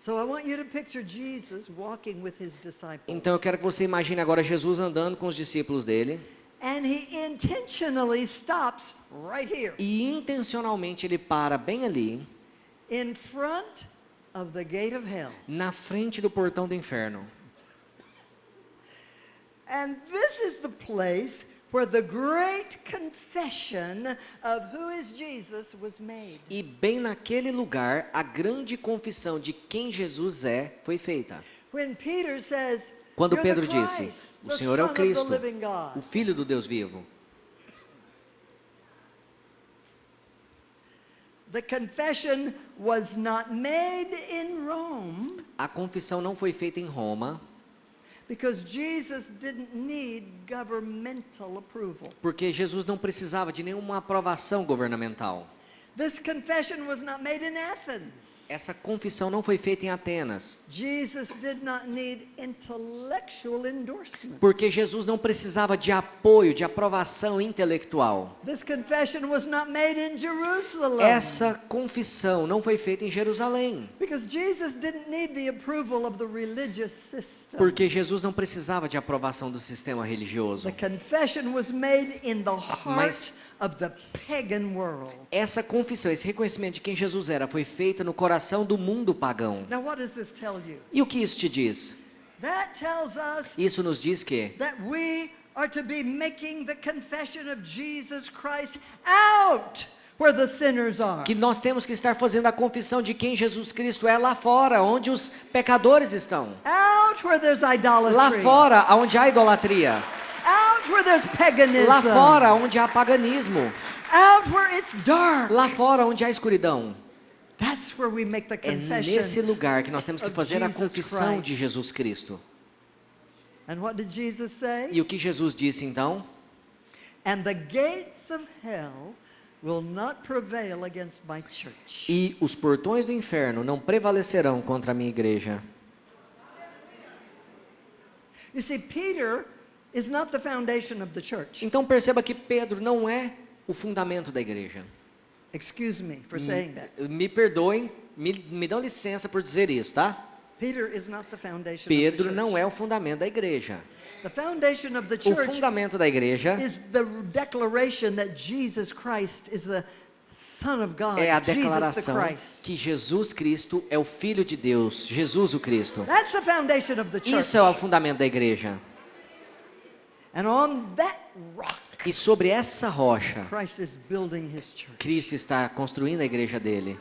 So I want you to picture Jesus walking with his disciples. Então eu quero que você imagine agora Jesus andando com os discípulos dele. And he intentionally stops right here E intencionalmente ele para bem ali, in front of the gate of hell. na frente do portão do inferno. And this is the place where the great confession of who is Jesus was made. E bem naquele lugar, a grande confissão de quem Jesus é foi feita. When Peter says, Quando "You're Pedro the disse, Christ, o the Senhor é o Son of Cristo, the living God." o Filho do Deus vivo. The confession was not made in Rome A confissão não foi feita em Roma, because Jesus didn't need governmental approval. porque Jesus não precisava de nenhuma aprovação governamental. This confession was not made in Athens. Essa confissão não foi feita em Atenas, Jesus did not need intellectual endorsement. porque Jesus não precisava de apoio, de aprovação intelectual. This confession was not made in Jerusalem. Essa confissão não foi feita em Jerusalém, Because Jesus didn't need the approval of the religious system. porque Jesus não precisava de aprovação do sistema religioso. The confession was made in the heart Mas- of the pagan world. Essa confissão, esse reconhecimento de quem Jesus era, foi feita no coração do mundo pagão. Now what does this tell you? E o que isso te diz? That tells us Isso nos diz que that we are to be making the confession of Jesus Christ out where the sinners are. Que nós temos que estar fazendo a confissão de quem Jesus Cristo é lá fora, onde os pecadores estão. Out where there's idolatry. Lá fora, onde há idolatria. Out where there's paganism. Lá fora, onde há paganismo. Out where it's dark. Lá fora, onde há escuridão. That's where we make the É confession. nesse lugar que nós temos que of fazer a Jesus confissão Christ. de Jesus Cristo. And what did Jesus say? E o que Jesus disse então? And the gates of hell will not prevail against my church. E os portões do inferno não prevalecerão contra a minha igreja. You see, Peter is not the foundation of the church. Então perceba que Pedro não é o fundamento da igreja. Excuse me for saying that. Me perdoem, me dão licença por dizer isso, tá? Peter is not the foundation of the Pedro church. não é o fundamento da igreja. The foundation of the O church fundamento da igreja is the declaration that Jesus Christ is the Son of God, é a Jesus the declaração Christ. que Jesus Cristo é o Filho de Deus, Jesus o Cristo. That's the foundation of the church. Isso é o fundamento da igreja. And on that rock, E sobre essa rocha, Christ is building his church. Cristo está construindo a igreja dele.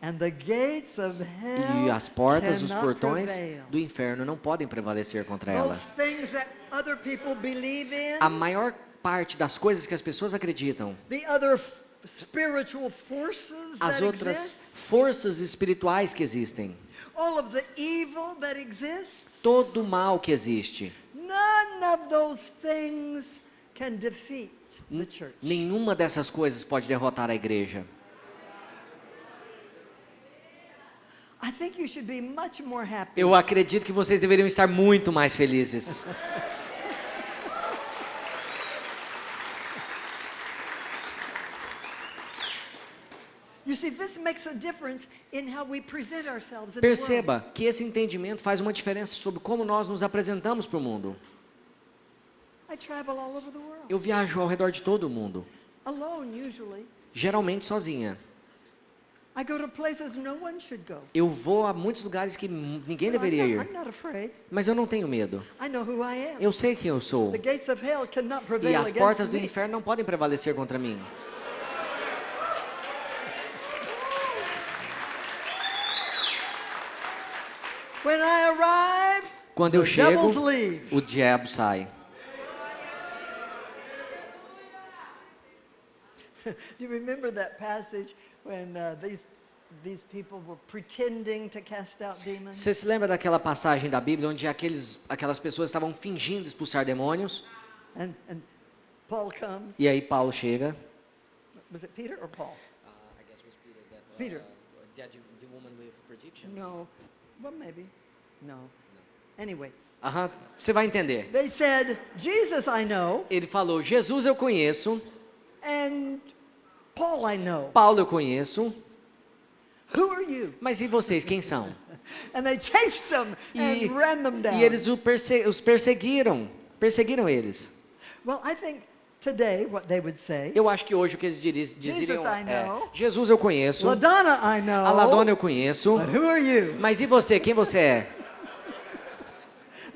And the gates of hell E as portas, os cannot portões prevail. do inferno não podem prevalecer contra ela. Those things that other people believe in, A maior parte das coisas que as pessoas acreditam, the other spiritual forces as that outras exist, forças espirituais que existem, all of the evil that exists, todo o mal que existe, none of those things can defeat the church. nenhuma dessas coisas pode derrotar a igreja. I think you should be much more happy. Eu acredito que vocês deveriam estar muito mais felizes. You see, this makes a difference in how we present ourselves in the world. Perceba que esse entendimento faz uma diferença sobre como nós nos apresentamos para o mundo. I travel all over the world, Eu viajo ao redor de todo o mundo, alone usually. geralmente sozinha. I go to places no one should go. Eu vou a muitos lugares que ninguém deveria I'm ir, not afraid. mas eu não tenho medo. I know who I am. Eu sei quem eu sou. The gates of hell cannot E prevail as portas against do me. inferno não podem prevalecer contra mim. When I arrive, Quando eu the chego, devils leave. o diabo sai. Do you remember that passage when these people were pretending to cast out demons? Você se lembra daquela passagem da Bíblia onde aquelas pessoas estavam fingindo expulsar demônios? And Paul comes. E aí Paulo chega. Was it Peter or Paul? Peter. No. Well, maybe. No. Anyway, Aham, você vai entender. they said, Jesus I know, Ele falou, Jesus eu conheço, and Paul I know. Paulo eu conheço, Who are you? mas e vocês, quem são? And they chased them E, and ran them down. e eles os perseguiram eles. Well, I think today what they would say, Eu acho que hoje o que eles dizeriam I é, know. Jesus eu conheço, LaDonna I know, a Ladona eu conheço, but who are you? mas e você, quem você é?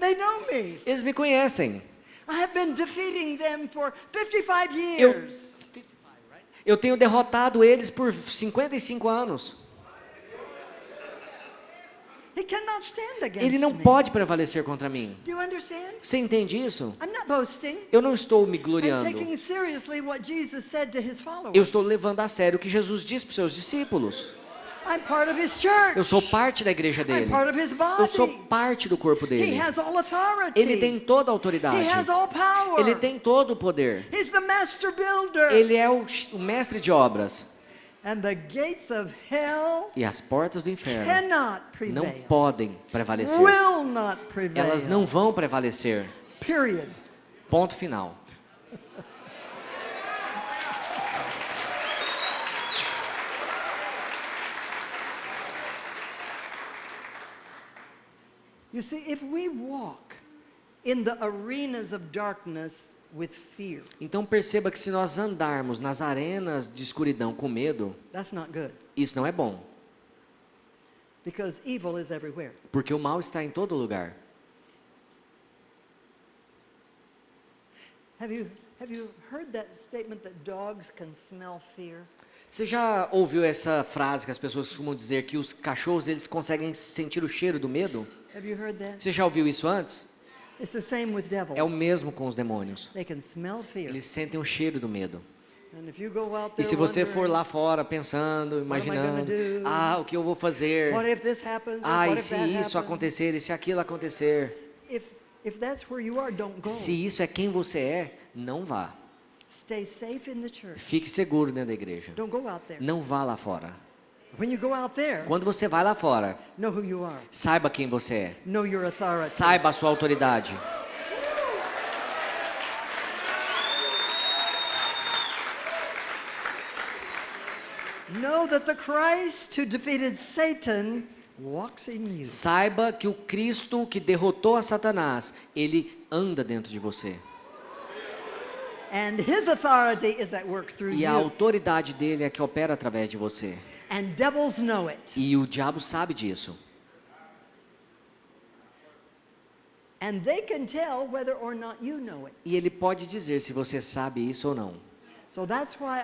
They know me. Eles me conhecem. I have been defeating them for 55 Eu, years. eu tenho derrotado eles por 55 anos. He cannot stand against Ele não me. pode prevalecer contra mim. Do you understand? Você entende isso? I'm not boasting. Eu não estou me I'm gloriando. taking seriously what Jesus said to his followers. Eu estou levando a sério o que Jesus disse para os seus discípulos. I'm part of his church. Eu sou parte da igreja I'm dele. part of his body. Eu sou parte do corpo He dele. has all authority. Ele tem toda a autoridade. He has all power. Ele tem todo o poder. He's the master builder. Ele é o mestre de obras. And the gates of hell E as portas do inferno cannot não prevail. podem prevalecer. Will not prevail. Elas não vão prevalecer. Period. Ponto final. You see, if we walk in the arenas of darkness with fear, Então perceba que se nós andarmos nas arenas de escuridão com medo, that's not good. isso não é bom. Because evil is everywhere. Porque o mal está em todo lugar. Have you Have you heard that statement that dogs can smell fear? Você já ouviu essa frase que as pessoas costumam dizer que os cachorros eles conseguem sentir o cheiro do medo? Have you heard that? Você já ouviu isso antes? It's the same with devils. É o mesmo com os demônios. They can smell fear. Eles sentem o cheiro do medo. And if you go out E there se você for wondering, lá fora pensando, am I gonna imaginando, do? o que eu vou fazer? what if this happens? Or E what if se that isso happens? acontecer, e se aquilo acontecer? If that's where you are, don't go. Se isso é quem você é, não vá. Stay safe in the church. Fique seguro dentro da igreja. Don't go out there. Não vá lá fora. When you go out there, Quando você vai lá fora, know who you are. saiba quem você é. Know your authority. Saiba a sua autoridade. Know that the Christ who defeated Satan walks in you. Saiba que o Cristo que derrotou a Satanás, ele anda dentro de você. And his authority is at work through E a you. autoridade dele é que opera através de você. And devils know it. E o diabo sabe disso. And they can tell whether or not you know it. E ele pode dizer se você sabe isso ou não. So that's why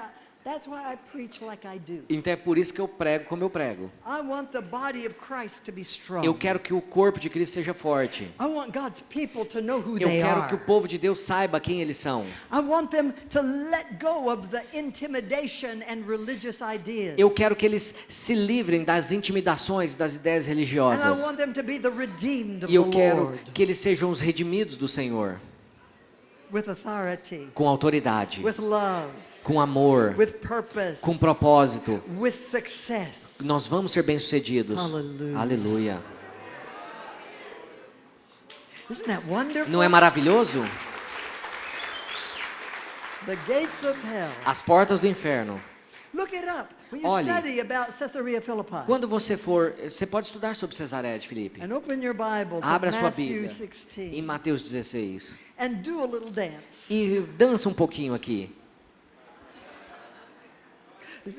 I preach like I do. Então é por isso que eu prego como eu prego. I want the body of Christ to be strong. Eu quero que o corpo de Cristo seja forte. I want God's people to know who Eu they quero que o are. povo de Deus saiba quem eles são. I want them to let go of the intimidation and religious ideas. Eu quero que eles se livrem das intimidações, das ideias And I religiosas. want them to be the redeemed of E eu the quero Lord que eles sejam os redimidos do Senhor, with authority, com autoridade, with love, com amor, with purpose, com propósito. with success. Nós vamos ser bem-sucedidos. Aleluia. Aleluia. Isn't that wonderful? Não é maravilhoso? The gates of hell. As portas do inferno. Look it up. When you Olhe. study about Caesarea Philippi. Quando você for, você pode estudar sobre Cesareia de Filipe. And open your Bible to Abra sua Matthew Bíblia 16. em Mateus 16. And do a little dance. E dança um pouquinho aqui.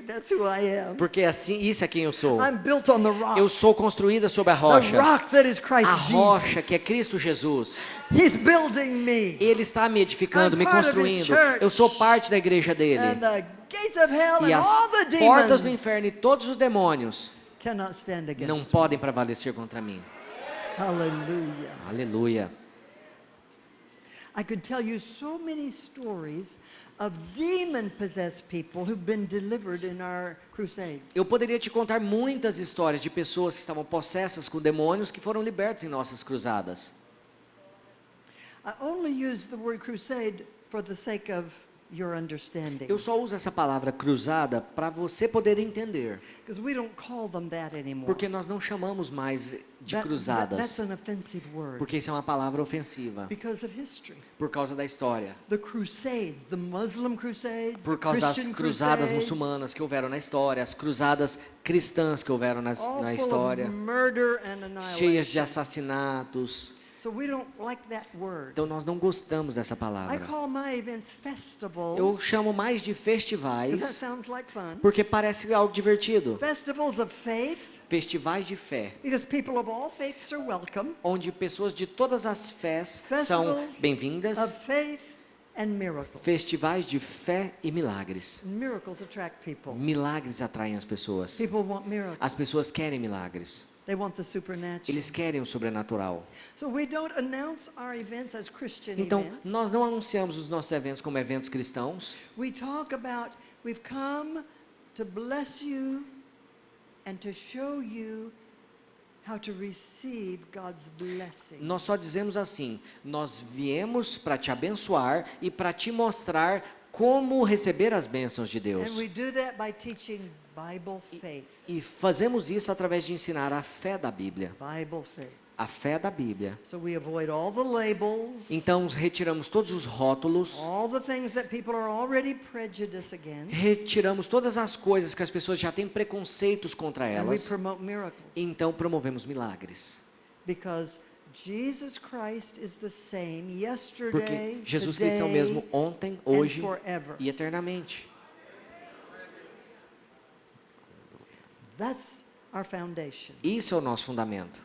That's who I am. Porque assim, isso é quem eu sou. I'm built on the rock. Eu sou construída sobre a The rocha. rock that is Christ A rocha Jesus. que é Cristo Jesus. He's building me. Ele está me edificando, I'm me part of his construindo. church. Eu sou parte da igreja dele. And the gates of hell E and as all the portas do demons inferno e todos os demônios cannot stand against não me. podem prevalecer contra mim. Hallelujah. Aleluia. I could tell you so many stories of demon-possessed people who've been delivered in our crusades. Eu poderia te contar muitas histórias de pessoas que estavam possessas com demônios que foram libertos em nossas cruzadas. I only use the word crusade for the sake of your understanding. Eu só uso essa palavra cruzada para você poder entender, Because we don't call them that anymore. porque nós não chamamos mais de That's cruzadas, an offensive word. porque isso é uma palavra ofensiva, Because of history. por causa da história, The crusades, the Muslim crusades, por the causa das Christian cruzadas crusades, muçulmanas que houveram na história, as cruzadas cristãs que houveram all na full história, of murder and annihilation. cheias de assassinatos. So we don't like that word. Então nós não gostamos dessa I palavra. call my events festivals. Eu chamo mais de Because that festivais, sounds like fun. porque parece algo divertido. Festivals of faith, Festivais de fé, because people of all faiths are welcome. onde pessoas de todas as fés são Festivals bem-vindas. of faith and miracles. Festivais de fé e milagres. Miracles attract people. Milagres atraem as pessoas. People want miracles. As pessoas querem milagres. They want the supernatural. Eles querem o sobrenatural. So we don't announce our events as Christian Então, events. nós não anunciamos os nossos eventos como eventos cristãos. We talk about we've come to bless you and to show you how to receive God's blessing. Nós só dizemos assim: nós viemos para te abençoar e para te mostrar como receber as bênçãos de Deus. And we do that by teaching Bible faith. E fazemos isso através de ensinar a fé da Bíblia. Bible faith. A fé da Bíblia. So we avoid all the labels, Então, retiramos todos os rótulos, all the things that people are already prejudiced against, retiramos todas as coisas que as pessoas já têm preconceitos contra and we elas. promote miracles. Então, promovemos milagres. Because Jesus Christ is the same Porque yesterday, Jesus Cristo é o mesmo today, ontem, and hoje forever. e eternamente. That's our foundation. Isso é o nosso fundamento.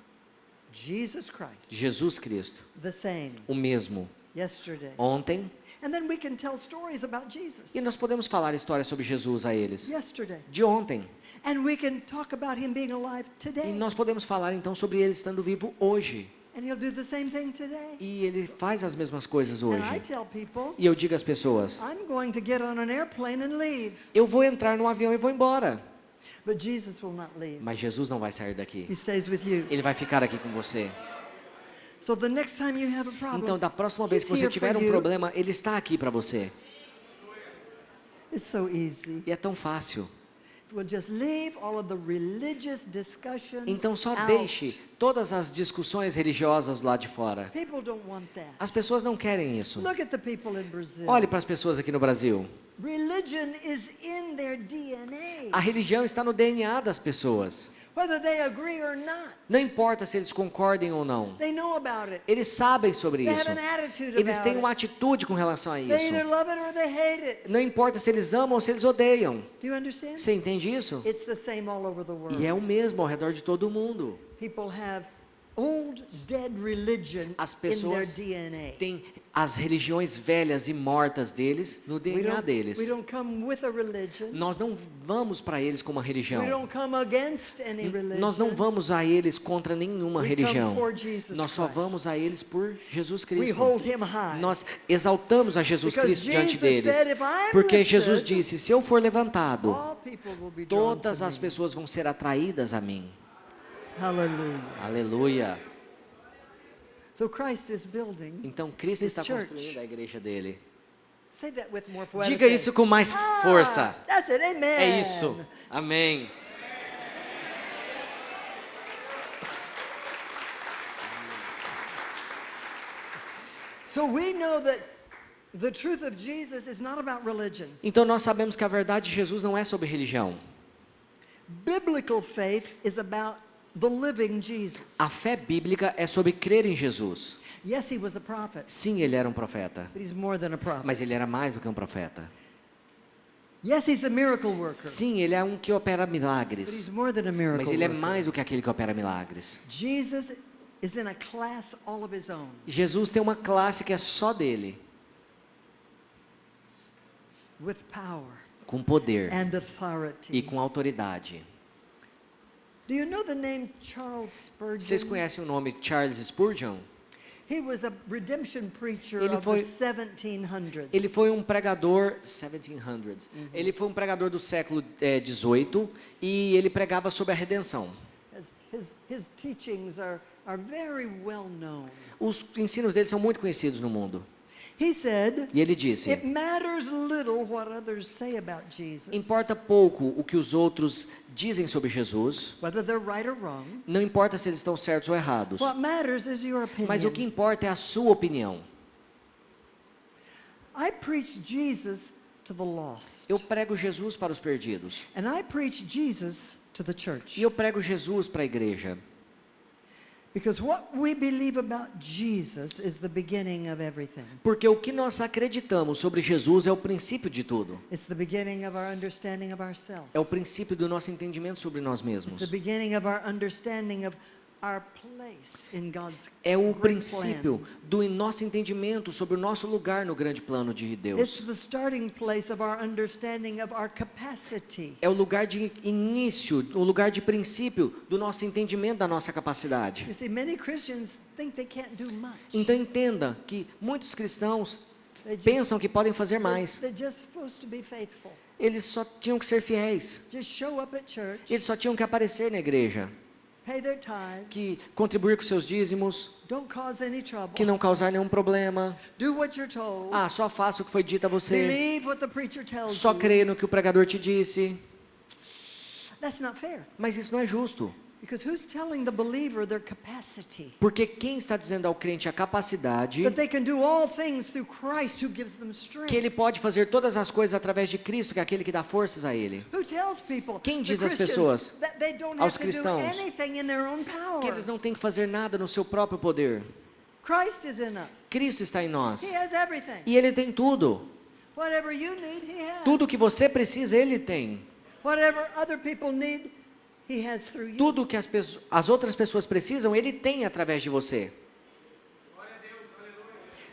Jesus Christ, Jesus Cristo, the same o mesmo, yesterday. ontem, And then we can tell stories about Jesus. e nós podemos falar histórias sobre Jesus a eles, Yesterday. de ontem. And we can talk about him being alive E today. nós podemos falar então sobre ele estando vivo hoje. And he'll do the same thing today. E ele faz as mesmas coisas And I hoje. tell people, E eu digo às pessoas, I'm going to get on an airplane and leave. eu vou entrar num avião e vou embora. But Jesus will not leave. Mas Jesus não vai sair daqui. He stays with you. Ele vai ficar aqui com você. So the next time you have a problem, Então, da próxima vez que você he's here tiver for um you. problema, ele está aqui para você. It's so easy. E é tão fácil. We'll just leave all of the religious discussion Então, só out. deixe todas as discussões religiosas do lado de fora. People don't want that. As pessoas não querem isso. Look at the people in Brazil. Olhe para as pessoas aqui no Brasil. Religion is in their DNA. A religião está no DNA das pessoas. Whether they agree or not, Não importa se eles concordem ou não. they know about it. Eles sabem sobre They isso. have an attitude Eles têm about uma it. atitude com relação a They isso. either love it or they hate it. Não importa se eles amam ou se eles odeiam. Do you understand? Você entende isso? It's the same all over the world. E é o mesmo ao redor de todo mundo. People have old dead religion As in their pessoas DNA. têm as religiões velhas e mortas deles no We DNA deles. don't come with a religion. Nós não vamos para eles com uma We religião. don't come against any religion. Nós não vamos a eles contra nenhuma We religião. come for Jesus Nós só Christ. vamos a eles por Jesus We Cristo. hold him high. Nós exaltamos a Jesus Because Cristo diante Jesus deles. said, "If I'm Porque lifted, Jesus disse: se eu for levantado, all people will be drawn todas to as me." pessoas vão ser atraídas a mim. Hallelujah. Aleluia. So Christ is building. Então Cristo His está church. construindo a igreja dele. Say that with more poetic Diga isso com mais força. That's it. Amen. É isso. Amém. So we know that the truth of Jesus is not about religion. Então nós sabemos que a verdade de Jesus não é sobre religião. Biblical faith is about the living Jesus. A fé bíblica é sobre crer em Jesus. Yes, he was a prophet, Sim, ele era um profeta, but he's more than a prophet. mas ele era mais do que um profeta. Yes, he's a miracle worker, Sim, ele é um que opera but he's milagres, more than a miracle mas ele é worker. mais do que aquele que opera milagres. Jesus is in a class all of his own, Jesus tem uma classe que é só dele, with power com poder and authority. e com autoridade. Do you know the name Charles Spurgeon? Vocês conhecem o nome Charles Spurgeon? He was a redemption preacher Ele of foi- the 1700s. Ele foi um pregador 1700s. Ele foi um pregador do século 18 e ele pregava sobre a redenção. His teachings are very well known. Os ensinos dele são muito conhecidos no mundo. He said, E ele disse: "It matters little what others say about Jesus, importa pouco o que os outros dizem sobre Jesus. whether they're right or wrong. Não importa se eles estão certos ou errados. What matters is your opinion." Mas o que importa é a sua opinião. I preach Jesus to the lost, Eu prego Jesus para os perdidos. and I preach Jesus to the church. E eu prego Jesus para a igreja. Because what we believe about Jesus is the beginning of everything. Porque o que nós acreditamos sobre Jesus é o princípio de tudo. It's the beginning of our understanding of ourselves. É o princípio do nosso entendimento sobre nós It's mesmos. the beginning of our understanding of our place in God's É o great princípio plan. do nosso entendimento sobre o nosso lugar no grande plano de It's Deus. the starting place of our understanding of our capacity. É o lugar de início, o lugar de princípio do nosso entendimento da nossa capacidade. You see, many Christians think they can't do much. Então entenda que muitos cristãos They just- pensam que podem fazer mais. They're just supposed to be faithful. Eles só tinham que ser fiéis. Just show up at church, Eles só tinham que aparecer na igreja, pay their tithes, que contribuir com seus dízimos, don't cause any trouble, que não causar nenhum problema. do what you're told, Ah, só faça o que foi dito a você. believe what the preacher tells Só you. creia no que o pregador te disse. That's not fair. Mas isso não é justo. Because who's telling the believer their capacity? Porque quem está dizendo ao crente a capacidade That they can do all things through Christ who gives them strength. que ele pode fazer todas as coisas através de Cristo, que é aquele que dá forças a ele. Who tells people, Quem the diz às Christians, pessoas, that they don't aos have to do cristãos, anything in their own power? Que eles não têm que fazer nada no seu próprio poder. Christ is in us. Cristo está em nós. He has everything. E ele tem tudo. Whatever you need, he has. Tudo que você precisa, ele tem. Whatever other people need, he has through you. Tudo que as outras pessoas precisam, ele tem através de você.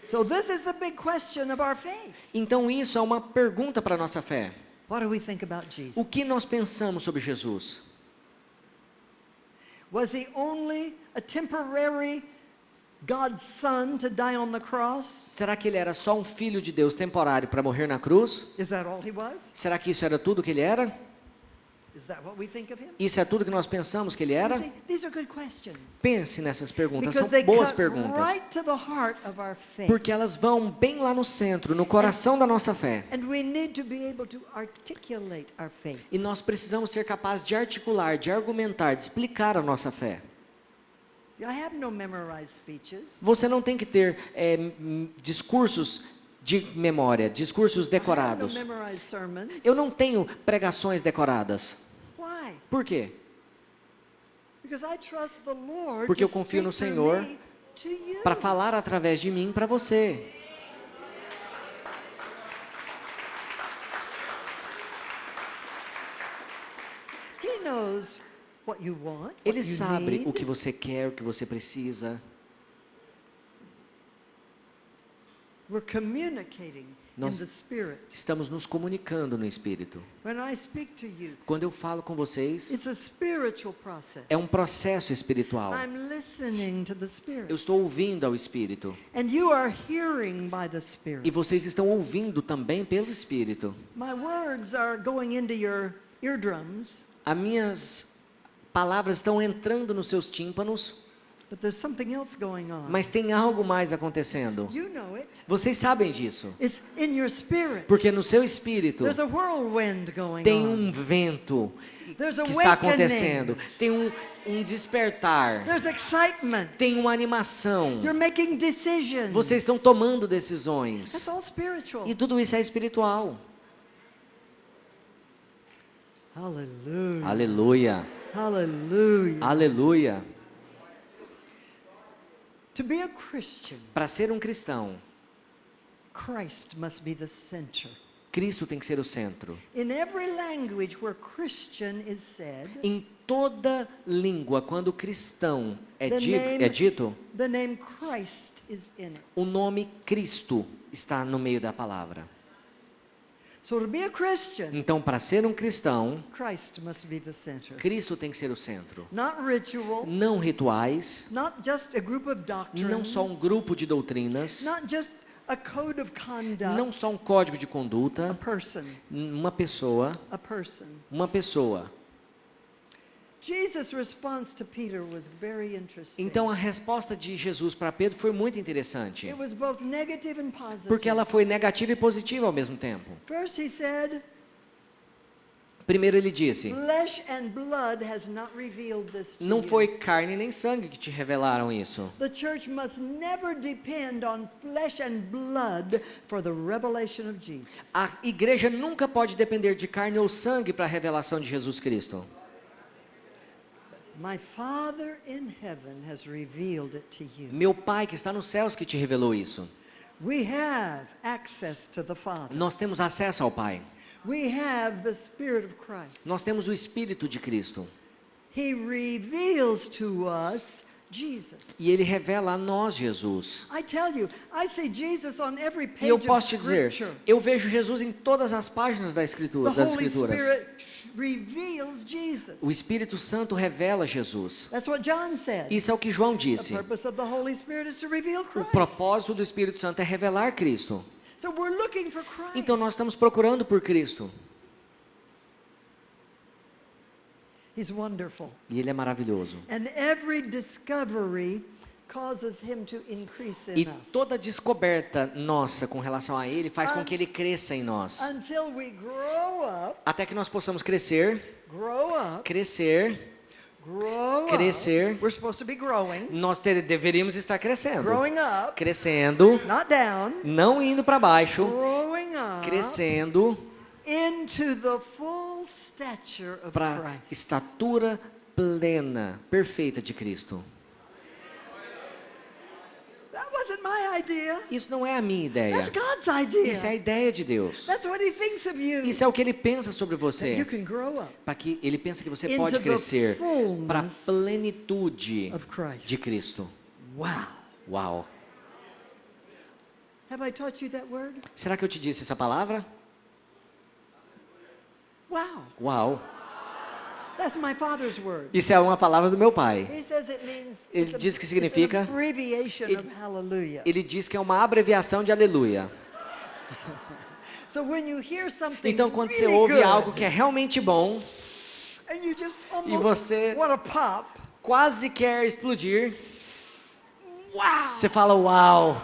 So this is the big question of our faith. Então isso é uma pergunta para a nossa fé. What do we think about Jesus? O que nós pensamos sobre Jesus? Was he only a temporary God's son to die on the cross? Será que ele era só um filho de Deus temporário para morrer na cruz? Is that all he was? Será que isso era tudo que ele era? Is that what we think of him? Isso é tudo que nós pensamos que ele You era? see, these are good questions. Pense nessas perguntas, Because são they boas cut perguntas. right to the heart of our faith. Porque elas vão bem lá no centro, no coração da nossa fé. And we need to be able to articulate our faith. E nós precisamos ser capazes de articular, de argumentar, de explicar a nossa fé. I have no memorized speeches. Você não tem que ter discursos de memória, discursos I have no decorados. memorized sermons. Eu não tenho pregações decoradas. Why? Por quê? Because I trust the Lord Porque eu to confio no speak through Senhor me to you. Para falar através de mim para você. He knows what you want, what Ele you sabe need. o que você quer, o que você precisa. We're communicating Nós- in the Spirit. Estamos nos comunicando no Espírito. When I speak to you, Quando eu falo com vocês, it's a spiritual process. é um processo espiritual. I'm listening to the Spirit. Eu estou ouvindo ao Espírito. And you are hearing by the E Spirit. vocês estão ouvindo também pelo Espírito. My words are going into your eardrums, As minhas palavras estão entrando nos seus tímpanos, but there's something else going on. mas tem algo mais acontecendo. You know it. Vocês sabem disso. It's in your spirit. Porque no seu espírito There's a whirlwind going tem on. um vento There's que está awakening. acontecendo. Tem um despertar. There's excitement. Tem uma animação. You're making decisions. Vocês estão tomando decisões. That's all spiritual. E tudo isso é espiritual. Hallelujah. Aleluia. Hallelujah. Aleluia. To be a Christian, Para ser um cristão, Christ must be the center. Cristo tem que ser o centro. In every language where Christian is said, Em toda língua, quando cristão é The name- dito, the name Christ is in it. o nome Cristo está no meio da palavra. So to be a Christian, Então, para ser um cristão, Christ must be the center. Cristo tem que ser o centro. Not ritual, Não rituais, not just a group of doctrines, não só um grupo de doutrinas, not just a code of conduct, não só um código de a conduta, person, uma pessoa, a person. uma pessoa. Jesus' response to Peter was very interesting. Então a resposta de Jesus para Pedro foi muito interessante, It was both negative and positive. porque ela foi negativa e positiva ao mesmo tempo. First he said, Primeiro ele disse: flesh and blood has not revealed this to não you. foi carne nem sangue que te revelaram isso. The church must never depend on flesh and blood for the revelation of Jesus. A igreja nunca pode depender de carne ou sangue para a revelação de Jesus Cristo. My Father in heaven has revealed it to you. Meu Pai que está nos céus que te revelou isso. We have access to the Father. Nós temos acesso ao Pai. We have the Spirit of Christ. Nós temos o Espírito de Cristo. He reveals to us Jesus. E Ele revela a nós Jesus. I tell you, I see Jesus on every E eu page posso of te dizer, Scripture. eu vejo Jesus em todas as páginas The das Holy Escrituras. Spirit reveals Jesus. O Espírito Santo revela Jesus. That's what John said. Isso é o que João The disse. purpose of the Holy Spirit is to reveal O Christ. propósito do Espírito Santo é revelar Cristo. So we're looking for Christ. Então nós estamos procurando por Cristo. He's wonderful. E Ele é maravilhoso. And every discovery causes him to increase E in us. toda descoberta nossa com relação a Ele faz com que Ele cresça em nós. Until we grow up, Até que nós possamos crescer, grow up, crescer, grow Crescer. up. We're supposed to be growing. nós deveríamos estar crescendo. Growing up, Crescendo, not down. não indo para baixo, Growing up crescendo into the full stature of para Christ. estatura plena, perfeita de Cristo. That wasn't my idea. Isso não é a minha ideia. That's God's idea. Isso é a ideia de Deus. That's what he thinks of you. Isso é o que Ele pensa sobre That you você. can grow up Para que Ele pensa que você into pode the crescer para a fullness plenitude of Christ. de Cristo. Wow. Uau! Have I taught you that word? Será que eu te disse essa palavra? Wow. Uau! That's my father's word. Isso é uma palavra do meu pai. He says it means Ele it's diz que it's significa- an abbreviation ele- of hallelujah. Ele diz que é uma abreviação de aleluia. So when you hear something Então, quando você really ouve good, algo que é realmente bom, and you just almost você- want to pop, quase quer explodir, wow, você fala uau!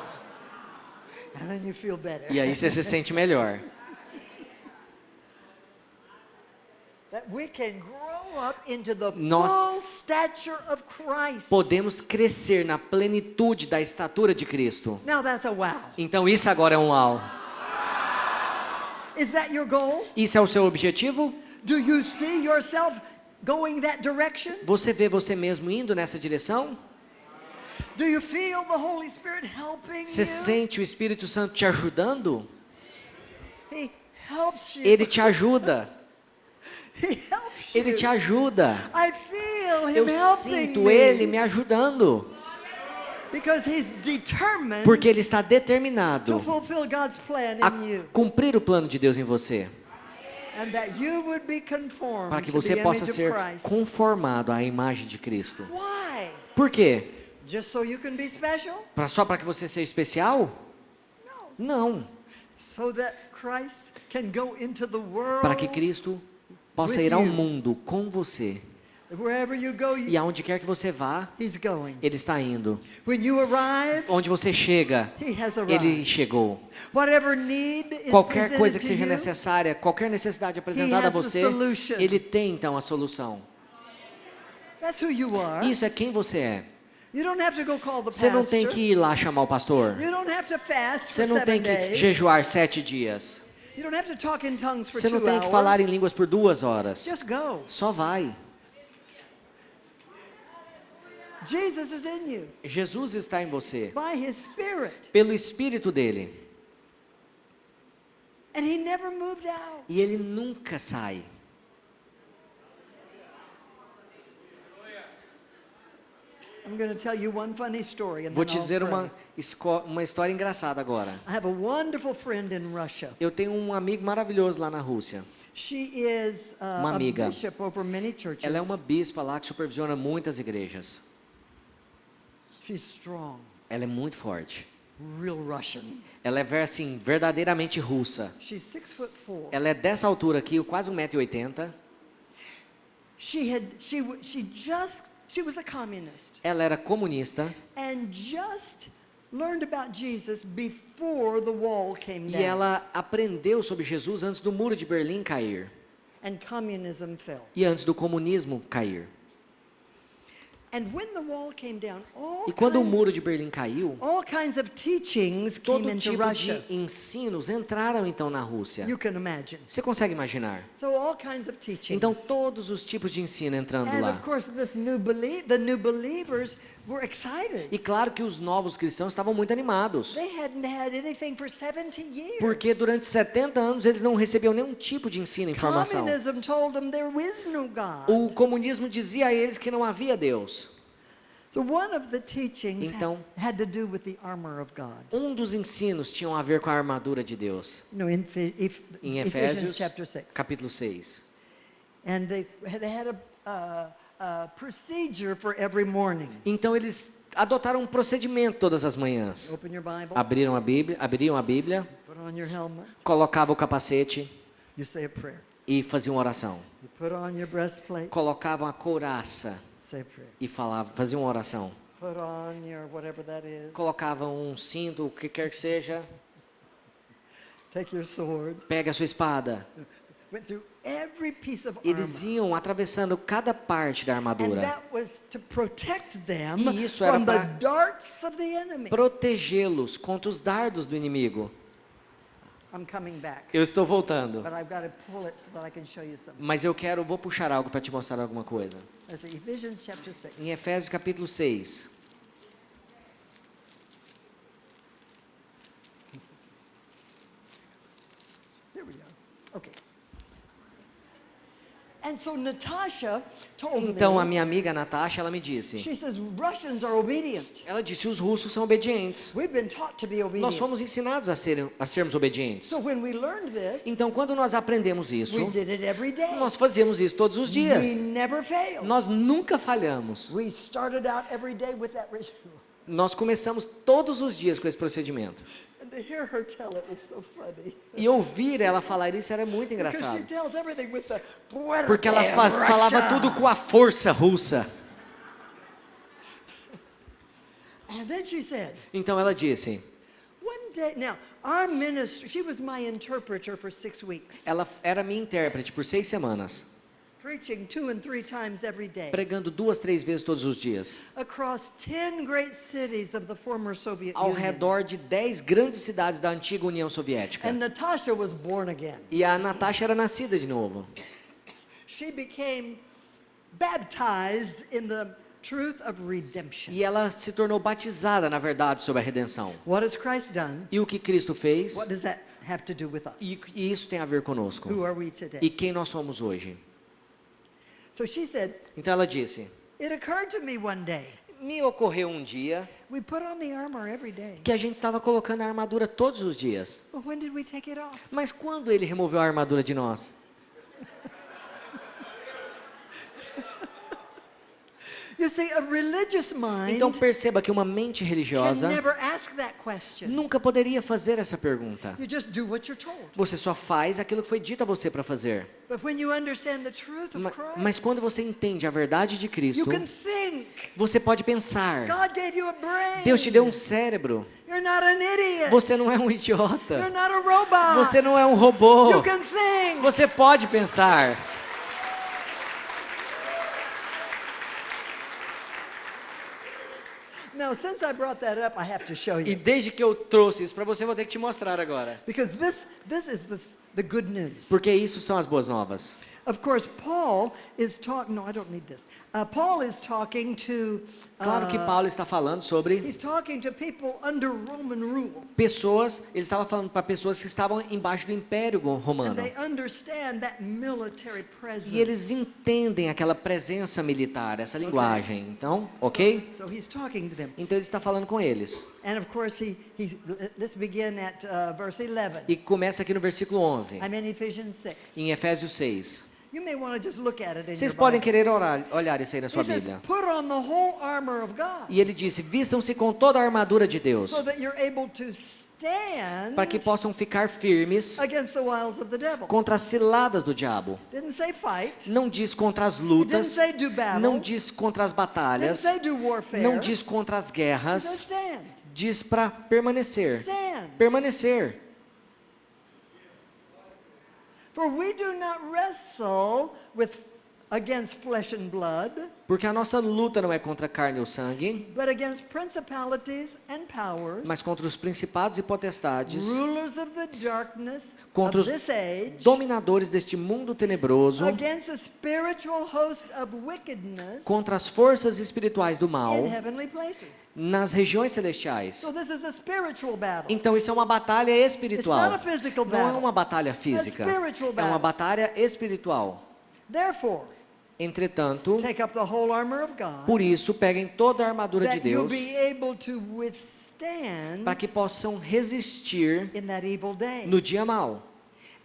and then you feel better. E aí você se sente melhor. That we can grow up into the Nós full stature of Christ. Podemos crescer na plenitude da estatura de Cristo. Now that's a wow. Então isso agora é um uau. Is that your goal? Isso é o seu objetivo? Do you see yourself going that direction? Você vê você mesmo indo nessa direção? Do you feel the Holy Spirit helping Você you? sente o Espírito Santo te ajudando? He helps you. Ele te ajuda. He helps Ele you. te ajuda. I feel him Eu helping sinto me. Ele me ajudando. Because he's determined Porque Ele está to determinado fulfill God's plan a in you. cumprir o plano de Deus em você. And that you would be conformed Para que to você the possa image ser of Christ. conformado à imagem de Cristo. Why? Por quê? Just so you can be special? Só para que você seja especial? No. Não. So that Christ can go into the world. Para que Cristo possa with ir ao you. mundo com você. Wherever you go, E aonde quer que você vá, he's going. Ele está indo. When you arrive, Onde você chega, he has Ele arrived. chegou. Whatever need is Qualquer coisa presented que to seja you, necessária, qualquer necessidade apresentada a has the você, solution. Ele tem então a solução. that's who you are. Isso é quem você é. You don't have to go call the Você não pastor. tem que ir lá chamar o pastor. You don't have to fast Você for não tem 7 que days. jejuar 7 dias. You don't have to talk in tongues for Você 2 não tem que hours. falar em línguas por 2 horas. Just go. Só vai. Jesus is in you Jesus está em você, by his Spirit. pelo Espírito dele. And he never moved out. E ele nunca sai. I'm going to tell you one funny story and Vou then te I'll dizer pray. uma história engraçada agora. I have a wonderful friend in Russia. Eu tenho um amigo maravilhoso lá na Rússia. She is Uma a amiga. bishop over many churches. Ela é uma bispa lá que supervisiona muitas igrejas. She's strong, Ela é muito forte. real Russian. Ela é assim, verdadeiramente russa. She's 6'4". Ela é dessa altura aqui, quase 1,80 m. She was a communist Ela era comunista and just learned about Jesus before the wall came e down ela aprendeu sobre Jesus antes do muro de Berlim cair and communism fell. e antes do comunismo cair. And when the wall came down, E quando o muro de Berlim caiu, all kinds of teachings came todo into tipo Russia. de ensinos entraram então na Rússia. You can imagine. Você consegue imaginar? So all kinds of teachings. Então todos os tipos de ensino entrando and lá. of course, the new believers were excited. E claro que os novos cristãos estavam muito animados, They hadn't had anything for 70 years. porque durante 70 anos eles não recebiam nenhum tipo de ensino, informação. Communism told them there is no God. O comunismo dizia a eles que não havia Deus. So one of the teachings Então, had to do with the armor of God. Um dos ensinos tinha a ver com a armadura de Deus. No, in Em Ephesians Efésios, chapter 6. capítulo 6. And they had a procedure for every morning. Então eles adotaram um procedimento todas as manhãs. Open your Bible, Abriam a Bíblia, put on your helmet, colocavam o capacete you say a prayer. e faziam oração. You put on your breastplate, Colocavam a couraça say a prayer. e faziam uma oração. Put on your whatever that is. Colocavam um cinto, o que quer que seja. Take your sword. Pega a sua espada. Went through every piece of Eles armor. iam atravessando cada parte da And armadura. that was to protect them E isso era from the pra- darts of the enemy. Protegê-los contra os dardos do inimigo. I'm coming back. Eu estou voltando. But I've got to pull it so that I can show you something. Mas vou puxar algo para te mostrar alguma coisa. Let's see, Ephesians chapter 6. Em Efésios capítulo 6. Here we go. Okay. And so Natasha told Então a me, minha amiga Natasha, ela me disse, she says, Russians are obedient. ela disse, os russos são obedientes. We've been taught to be Nós obedient. fomos ensinados a sermos obedientes. So when we learned this, Então quando nós aprendemos isso, we did it every day. nós fazíamos isso todos os dias. We never failed. Nós nunca falhamos. We started out every day with that ritual. Nós começamos todos os dias com esse procedimento. And to hear her tell it was so funny. E ouvir ela falar isso era muito Because she engraçado. tells everything with the Porque ela Russia. falava tudo com a força russa. And then she said, Então ela disse, one day, now, our ministry, she was my interpreter for 6 weeks, ela era minha intérprete por 6 semanas, preaching 2 and 3 times every day pregando 2, 3 vezes todos os dias, across 10 great cities of the former Soviet ao Union. redor de 10 grandes cidades da antiga União Soviética. And Natasha was born again. E a Natasha era nascida de novo. She became baptized in the truth of redemption. E ela se tornou batizada, na verdade, sobre a redenção. What has Christ done? E o que Cristo fez, What does that have to do with us? e isso tem a ver conosco. Who are we today? E quem nós somos hoje. So she said, Então ela disse, it occurred to me one day. me ocorreu um dia We put on the armor every day. que a gente estava colocando a armadura todos os dias. But when did we take it off? Mas quando ele removeu a armadura de nós? You see, a religious mind Então perceba que uma mente can religiosa never ask that question. nunca poderia fazer essa pergunta. You just do what you're told. Você só faz aquilo que foi dito a você para fazer. But when you understand the truth of Christ, Mas quando você entende a verdade de you Cristo, can think. você pode pensar. God gave you a brain. Deus te deu um cérebro. You're not an idiot. Você não é um You're idiota. not a robot. Você não é um robô. You can think. Você pode pensar. Now, since I brought that up, I have to show E you. desde que eu trouxe isso para você, eu vou ter que te mostrar agora. Because this is the good news. Porque isso são as boas novas. Of course, Paul is talking. No, I don't need this. Paul is talking to. Claro que Paulo está falando sobre He's talking to people under Roman rule, pessoas, ele estava falando para pessoas que estavam embaixo do Império and Romano. they understand that military presence. E eles entendem aquela presença militar, essa linguagem. Então, ok? So he's talking to them, Então ele está falando com eles. and of course let's begin at verse 11. E começa aqui no versículo 11, I'm in Ephesians 6. em Efésios 6. You may want to just look at it in Vocês your podem Bible. querer olhar isso aí na sua He says, Bíblia. put on the whole armor of God, E ele disse, vistam-se com toda a armadura de Deus, so that you're able to stand para que possam ficar firmes against the wiles of the devil. contra as ciladas do diabo. Didn't say fight. Não diz contra as It didn't lutas, say do battle. não diz contra as Didn't batalhas, say do warfare. não diz contra as It says guerras, stand. diz para permanecer. Stand. Permanecer. For we do not wrestle against flesh and blood, Porque a nossa luta não é contra a carne ou sangue, but against principalities and powers, mas contra os principados e potestades, rulers of the darkness contra of os this age, dominadores deste mundo tenebroso, against the spiritual host of wickedness contra as forças espirituais do mal in heavenly places. nas regiões celestiais. So this is a spiritual battle. Então isso é uma batalha espiritual. It's not a physical Não é battle. uma batalha física. spiritual É uma battle. batalha espiritual. Therefore, Entretanto, take up the whole armor of God, por isso, peguem toda a armadura de that you'll Deus be able to withstand para que possam resistir in that evil day. no dia mau.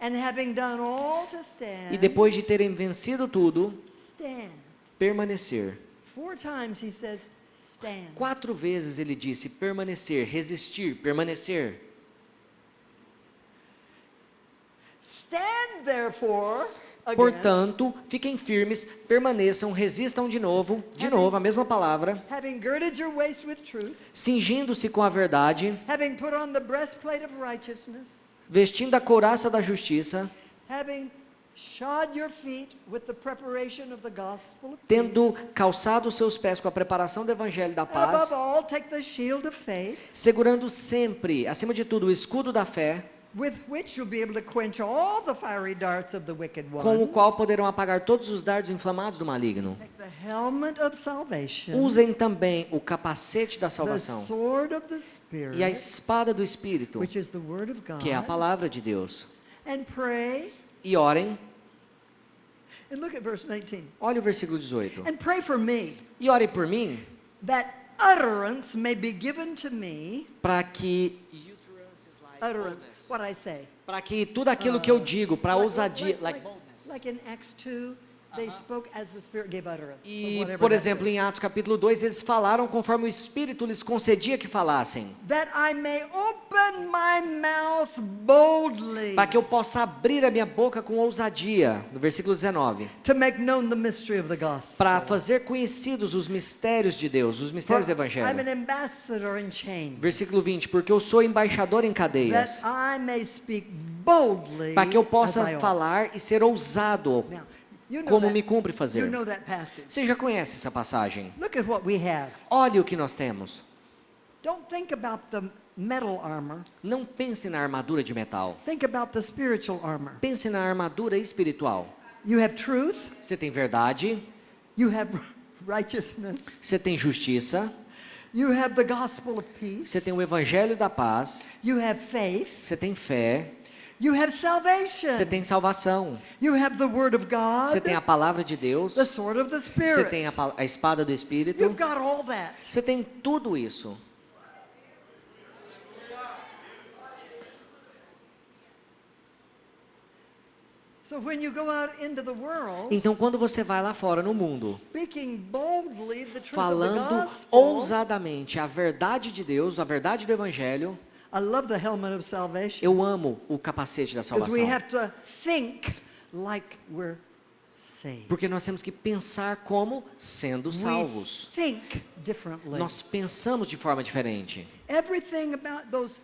And having done all to stand, E depois de terem vencido tudo, stand. permanecer. 4 times he says, stand. 4 vezes ele disse permanecer, resistir, permanecer. Stand therefore, again, Portanto, fiquem firmes, permaneçam, resistam de novo a mesma palavra, having girded your waist with truth, cingindo-se com a verdade, having put on the breastplate of righteousness, vestindo a couraça da justiça, having shod your feet with the preparation of the gospel of tendo peace, calçado os seus pés com a preparação do evangelho da and above paz, all, take the shield of faith, segurando sempre, acima de tudo, o escudo da fé, with which you'll be able to quench all the fiery darts of the wicked one. com o qual poderão apagar todos os dardos inflamados do maligno. Take the helmet of salvation, Usem também o capacete da the salvação sword of the Spirit, e a espada do Espírito, which is the word of God, que é a palavra de Deus. and pray E orem, And look at verse 19. Olha o versículo 18. And pray for me, E ore por mim, that utterance may be given to me. para que Utterance, what I say. para que tudo aquilo que eu digo, para ousadia, Like in Acts 2, they spoke as the Spirit gave utterance. So E, whatever por that exemplo, says. em Atos capítulo 2, eles falaram conforme o Espírito lhes concedia que falassem, That I may open my mouth boldly para que eu possa abrir a minha boca com ousadia, no versículo 19, to make known the mystery of the gospel. para fazer conhecidos os mistérios de Deus, os mistérios do For I'm Evangelho. an ambassador in chains. Versículo 20, porque eu sou embaixador em That cadeias, I may speak boldly para que eu as possa I ought. falar e ser ousado, Now, you know como that- me cumpre You fazer. know that passage. Você já conhece essa passagem? Look at what we have. Olhe o que nós temos. Don't think about the metal armor. Não pense na armadura de metal. Think about the spiritual armor. Pense na armadura espiritual. You have truth, Você tem verdade, you have righteousness, você tem justiça, you have the gospel of peace, você tem o evangelho da paz, you have faith, você tem fé, you have salvation, você tem salvação, you have the word of God, você tem a palavra de Deus, the sword of the você Spirit. tem a espada do Espírito, You've got all that. você tem tudo isso. So when you go out into the world, Então, quando você vai lá fora no mundo, speaking boldly the truth of the falando gospel, ousadamente a verdade de Deus, a verdade do evangelho, I love the helmet of salvation. eu amo o capacete da Because we salvação. have to think like we're saved. Porque nós temos que pensar como sendo salvos. We think differently. Nós pensamos de forma diferente. Everything about those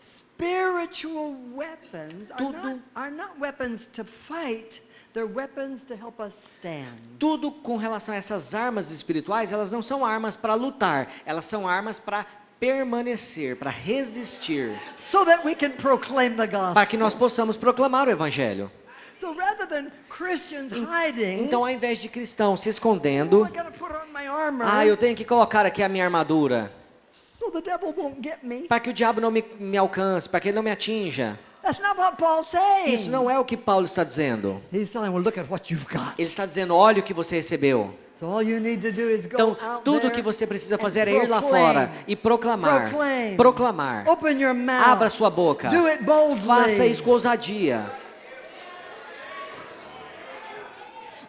spiritual weapons Tudo- are not weapons to fight, they're weapons to help us stand. Tudo com relação a essas armas espirituais, elas não são armas para lutar, elas são armas para permanecer, para resistir, So that we can proclaim the gospel. para que nós possamos proclamar o evangelho. So rather than Christians hiding, Então, ao invés de cristãos se oh, escondendo, I gotta put on my armor eu tenho que colocar aqui a minha armadura, so the devil won't get me. para que o diabo não me alcance, para que ele não me atinja. That's not what Paul's saying. Isso não é o que Paulo está dizendo. He's saying, well, look at what you've got. Ele está dizendo, olha o que você recebeu. So all you need to do is go Então, out tudo there que você precisa and fazer é ir lá proclaim. fora e proclamar. Proclaim. Proclamar. Open your mouth. Abra sua boca. Do it boldly. Faça isso com ousadia.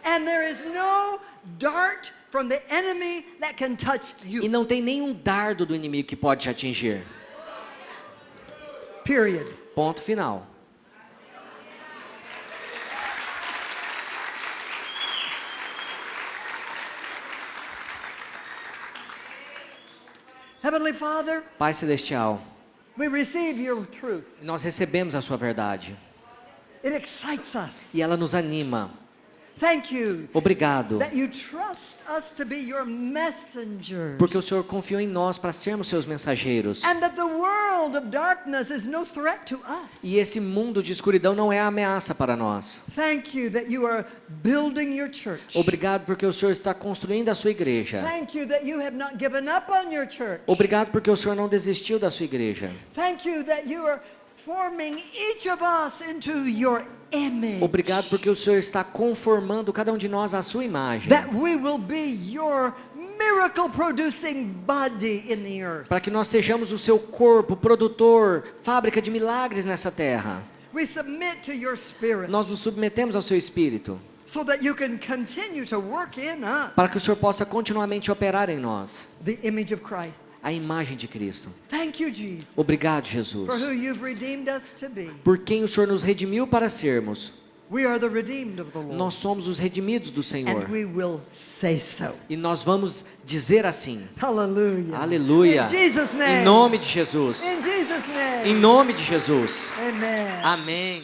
And there is no dart from the enemy that can touch you. E não tem nenhum dardo do inimigo que pode te atingir. Period. Ponto final. Heavenly Father, Pai Celestial, we receive your truth. nós recebemos a sua verdade. It excites us. E ela nos anima. Thank you Obrigado. that you trust us to be your messengers. Porque o Senhor confiou em nós para sermos seus mensageiros. And that the world of darkness is no threat to us. E esse mundo de escuridão não é ameaça para nós. Thank you that you are building your church. Obrigado porque o Senhor está construindo a sua igreja. Thank you that you have not given up on your church. Obrigado porque o Senhor não desistiu da sua igreja. Thank you that you are forming each of us into your image. Obrigado porque o Senhor está conformando cada um de nós à sua imagem. That we will be your miracle producing body in the earth. Para que nós sejamos o seu corpo, produtor, fábrica de milagres nessa terra. We submit to your spirit Nós nos submetemos ao seu Espírito. so that you can continue to work in us Para que o Senhor possa continuamente operar em nós the image of Christ. a imagem de Cristo. Thank you, Jesus, Obrigado, Jesus. for who you've redeemed us to be. Por quem o Senhor nos redimiu para sermos. We are the redeemed of the Lord. Nós somos os redimidos do Senhor. And we will say so. E nós vamos dizer assim. Hallelujah. Aleluia. In Jesus' name. Em nome de Jesus. In Jesus' name. Em nome de Jesus. Amen. Amém.